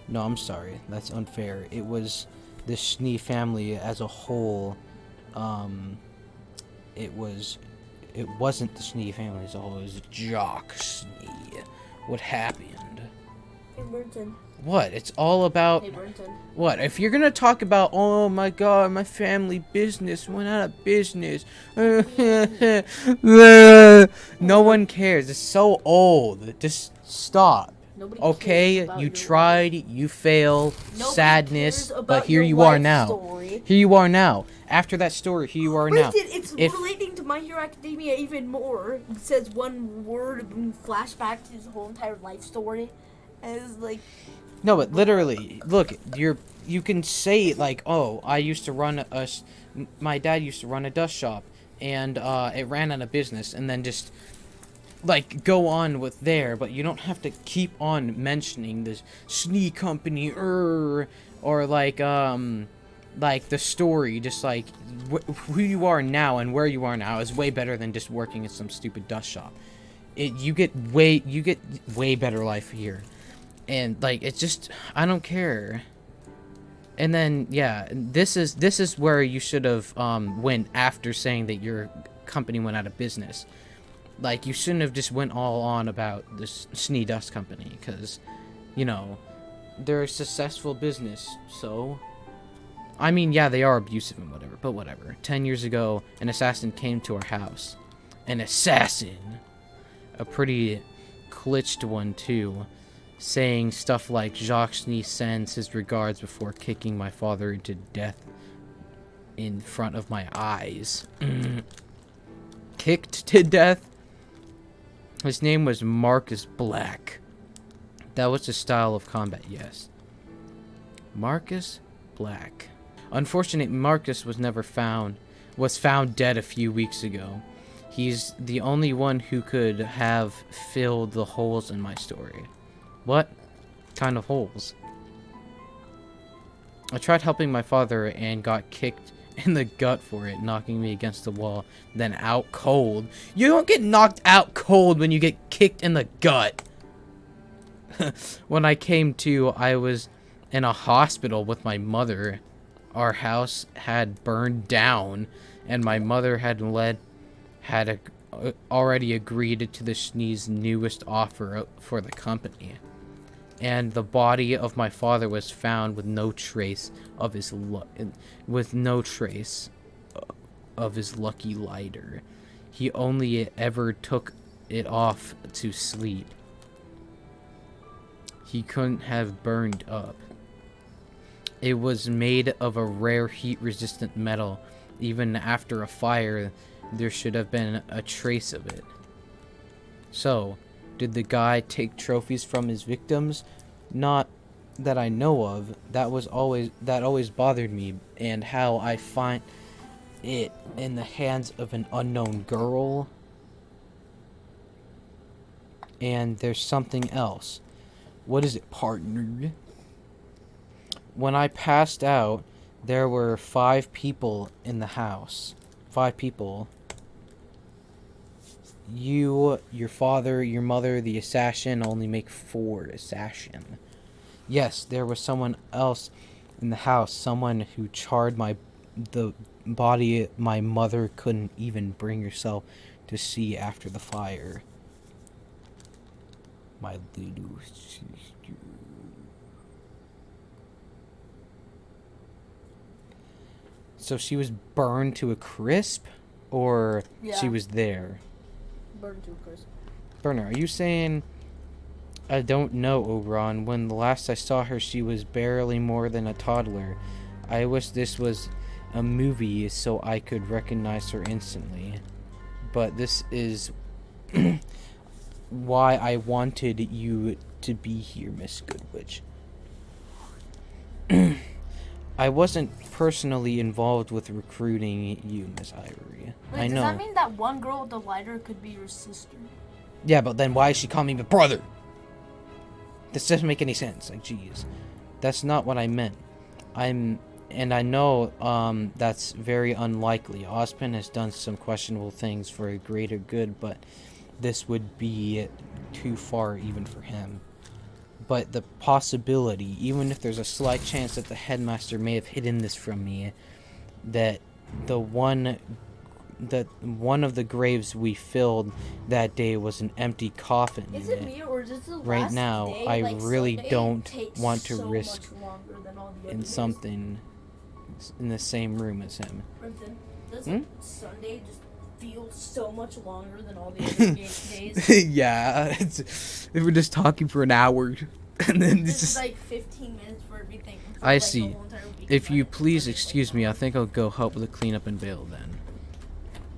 No, I'm sorry, that's unfair. It was the Schnee family as a whole. It wasn't the Schnee family as a whole. It was Jock Schnee. What happened? Hey, Burnton. What? It's all about... Hey, Burnton. What? If you're gonna talk about, oh my god, my family business went out of business. No one cares. It's so old. Just stop. Nobody Okay? cares about You your tried, life. you failed, Nobody sadness, cares about but here your you are life now. story. Here you are now. After that story, here you are now. It's If- relating to My Hero Academia even more. It says one word and flashback to his whole entire life story. And it's like... No, but literally, look, you can say like, oh, my dad used to run a dust shop, and it ran out of business, and then just like go on with there, but you don't have to keep on mentioning this Schnee company, or like the story. Just like who you are now and where you are now is way better than just working at some stupid dust shop. You get way better life here. And like, it's just, I don't care. And then yeah, this is where you should have went after saying that your company went out of business. Like, you shouldn't have just went all on about this Schnee Dust Company, because, you know, they're a successful business. So, I mean, yeah, they are abusive and whatever, but whatever. 10 years ago, an assassin came to our house. An assassin, a pretty glitched one too, saying stuff like Jacques Schnee sends his regards before kicking my father into death in front of my eyes. Kicked to death? His name was Marcus Black. That was the style of combat, yes. Marcus Black. Unfortunately, Marcus was found dead a few weeks ago. He's the only one who could have filled the holes in my story. What kind of holes? I tried helping my father and got kicked in the gut for it, knocking me against the wall, then out cold. You don't get knocked out cold when you get kicked in the gut. When I came to, I was in a hospital with my mother. Our house had burned down, and my mother had already agreed to the Schnee's newest offer for the company. And the body of my father was found with no trace of his lucky lighter. He only ever took it off to sleep. He couldn't have burned up. It was made of a rare heat-resistant metal. Even after a fire, there should have been a trace of it. So, did the guy take trophies from his victims? Not that I know of. That always bothered me, and how I find it in the hands of an unknown girl. And there's something else. What is it, partner? When I passed out, there were 5 people in the house. 5 people. You, your father, your mother, the assassin only make 4 assassin. Yes, there was someone else in the house. Someone who charred the body my mother couldn't even bring herself to see after the fire. My little sister. So she was burned to a crisp, or she Yeah. was there? Burned to a crisp. Burner, are you saying... I don't know, Oberon. When the last I saw her, she was barely more than a toddler. I wish this was a movie so I could recognize her instantly. But this is why I wanted you to be here, Miss Goodwitch. I wasn't personally involved with recruiting you, Miss Ivory. Wait, I does know. that mean that one girl with the lighter could be your sister? Yeah, but then why is she calling me my brother? This doesn't make any sense. Like, jeez. That's not what I meant. And I know, that's very unlikely. Ozpin has done some questionable things for a greater good, but this would be too far even for him. But the possibility, even if there's a slight chance that the headmaster may have hidden this from me, that one of the graves we filled that day was an empty coffin. Is it me or is it the Right last now, day, I like really Sunday, don't takes want to so risk much longer than all the other in days? something in the same room as him. Brenton, doesn't Sunday just feel so much longer than all the other days? Yeah, we're just talking for an hour, and then This it's is just. like 15 minutes for everything. For I like see. The whole entire week. If you Like, please Sunday's excuse like- me, I think I'll go help with the cleanup and bail then.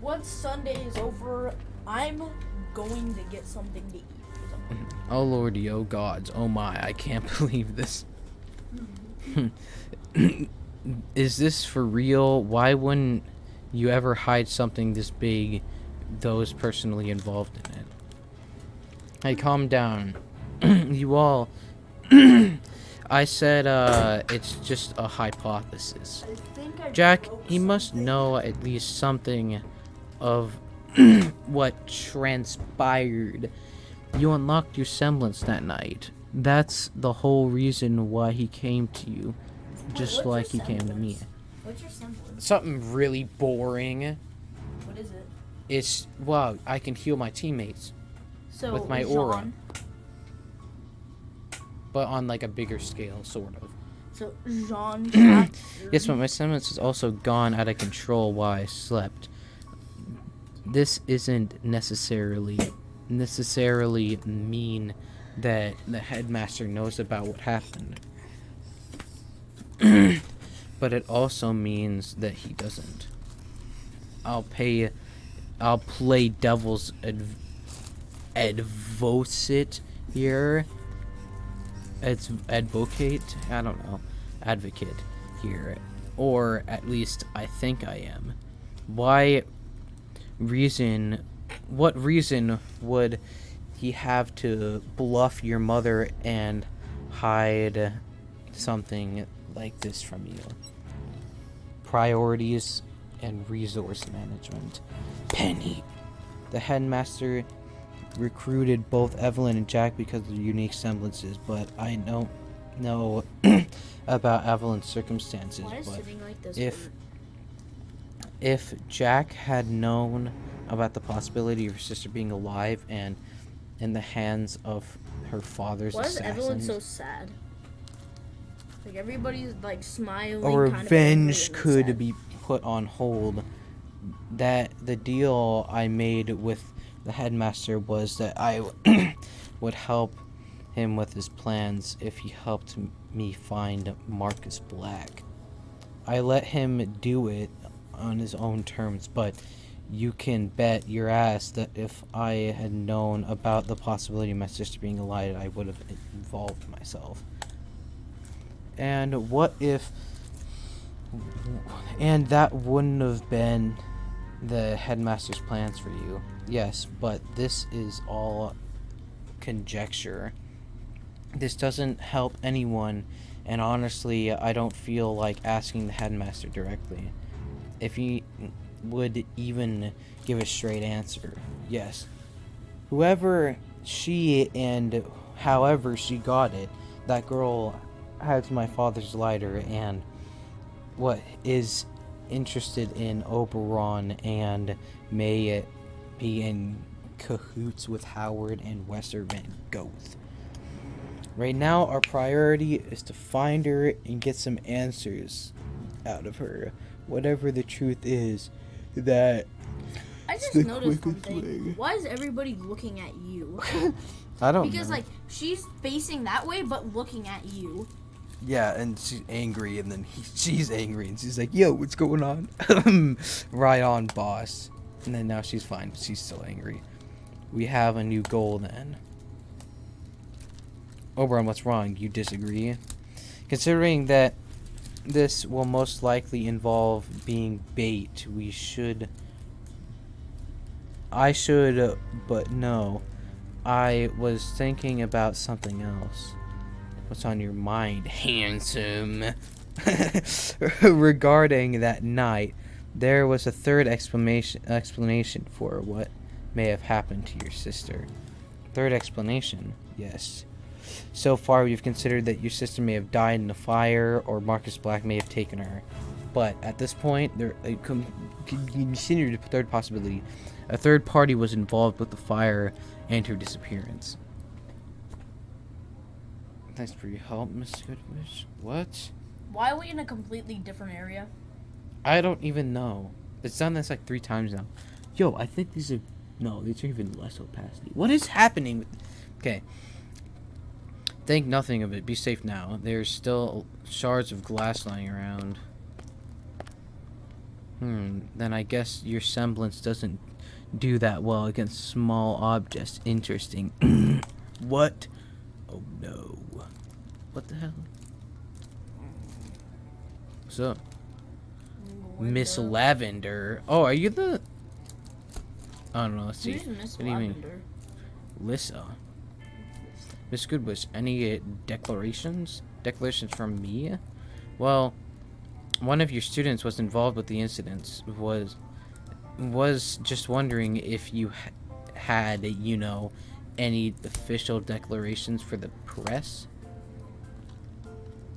Once Sunday is over, I'm going to get something to eat. 'Cause I'm hungry. Oh lordy, oh gods, oh my, I can't believe this. Is this for real? Why wouldn't you ever hide something this big, those personally involved in it? Hey, calm down. You all... I said, it's just a hypothesis. I think I Jack, broke he must something. know at least something of what transpired. You unlocked your semblance that night. That's the whole reason why he came to you, just what's like he your came to me. semblance? What's your semblance? Something really boring. What is it? It's, wow, I can heal my teammates, So with my Jean, aura. But on like a bigger scale, sort of. So Jean. Yes, but my semblance is also gone out of control while I slept. This isn't necessarily mean that the headmaster knows about what happened. But it also means that he doesn't. I'll play devil's advocate here. It's advocate? I don't know. Advocate here. Or at least I think I am. What reason would he have to bluff your mother and hide something like this from you? Priorities and resource management. Penny. The headmaster recruited both Evelyn and Jack because of their unique semblances, but I don't know about Evelyn's circumstances. Why is But sitting like this? if Jack had known about the possibility of her sister being alive and in the hands of her father's Why is everyone assassins, so sad? Like everybody's like smiling. a kind of revenge angry and could sad. be put on hold. That the deal I made with the headmaster was that I would help him with his plans if he helped me find Marcus Black. I let him do it on his own terms, but you can bet your ass that if I had known about the possibility of my sister being alive, I would have involved myself. And what if... And that wouldn't have been the headmaster's plans for you. Yes, but this is all conjecture. This doesn't help anyone, and honestly, I don't feel like asking the headmaster directly. If he would even give a straight answer. Yes. Whoever she and however she got it, that girl has my father's lighter and what is interested in Oberon and may be in cahoots with Howard and Wester Van Goth. Right now, our priority is to find her and get some answers out of her. whatever the truth is, that I just the noticed one quickest thing. way. Why is everybody looking at you? I don't Because know. like she's facing that way but looking at you. Yeah, and she's angry, and then she's angry, and she's like, "Yo, what's going on?" Right on, boss. And then now she's fine, but she's still angry. We have a new goal then. Oberon, what's wrong? You disagree? Considering that this will most likely involve being bait, but no. I was thinking about something else. What's on your mind, handsome? Regarding that night, there was a third explanation for what may have happened to your sister. Third explanation, yes. So far, we've considered that your sister may have died in a fire, or Marcus Black may have taken her. But at this point, there considered a third possibility. A third party was involved with the fire and her disappearance. Thanks for your help, Miss Goodwish. What? Why are we in a completely different area? I don't even know. It's done this like 3 times now. Yo, I think these are... No, these are even less opacity. What is happening with... Okay. Think nothing of it. Be safe now. There's still shards of glass lying around. Then I guess your semblance doesn't do that well against small objects. Interesting. What? Oh no. What the hell? What's up? Miss Lavender. Oh, are you the... I don't know, let's see. Who's Miss What do you mean? Lavender? Lissa. Miss Goodwish, any declarations? Declarations from me? Well, one of your students was involved with the incidents. Was just wondering if you had, you know, any official declarations for the press?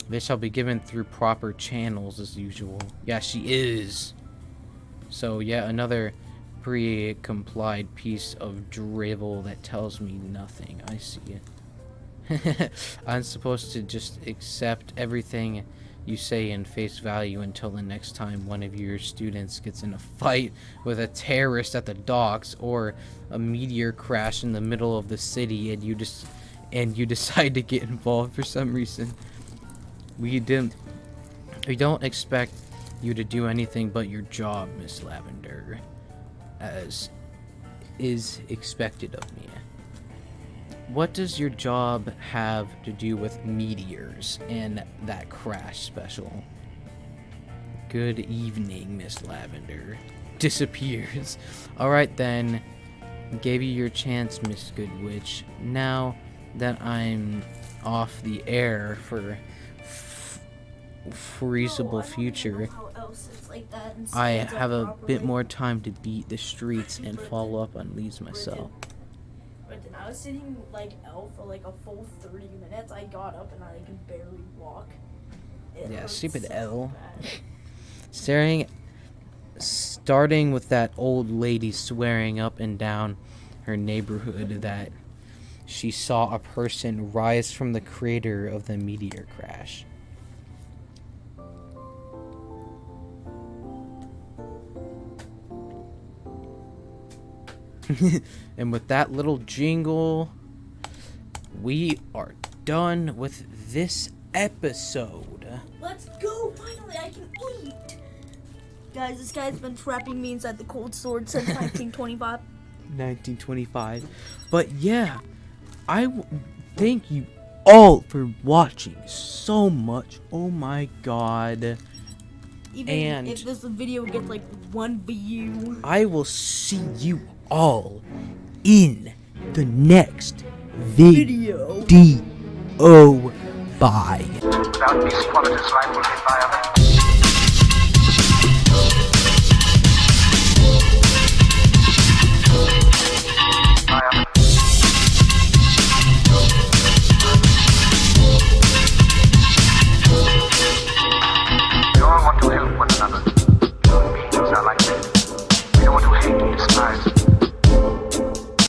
They shall be given through proper channels as usual. Yeah, she is. So, yeah, another pre-complied piece of drivel that tells me nothing. I see it. I'm supposed to just accept everything you say in face value until the next time one of your students gets in a fight with a terrorist at the docks, or a meteor crash in the middle of the city and you decide to get involved for some reason. We don't expect you to do anything but your job, Miss Lavender, as is expected of me. What does your job have to do with meteors and that crash special? Good evening, Miss Lavender. Disappears. Alright then. Gave you your chance, Miss Goodwitch. Now that I'm off the air for foreseeable future, I have a bit more time to beat the streets and follow up on leads myself. But then I was sitting like L for like a full 30 minutes. I got up and I could barely walk. Yeah, stupid L. Starting with that old lady swearing up and down her neighborhood that she saw a person rise from the crater of the meteor crash. And with that little jingle, we are done with this episode. Let's go! Finally, I can eat! Guys, this guy's been trapping me inside the cold sword since 1925. 1925. But yeah, thank you all for watching so much. Oh my god. Even if this video gets like 1 view. I will see you all in the next video. Bye. Without these qualities, life will be violent.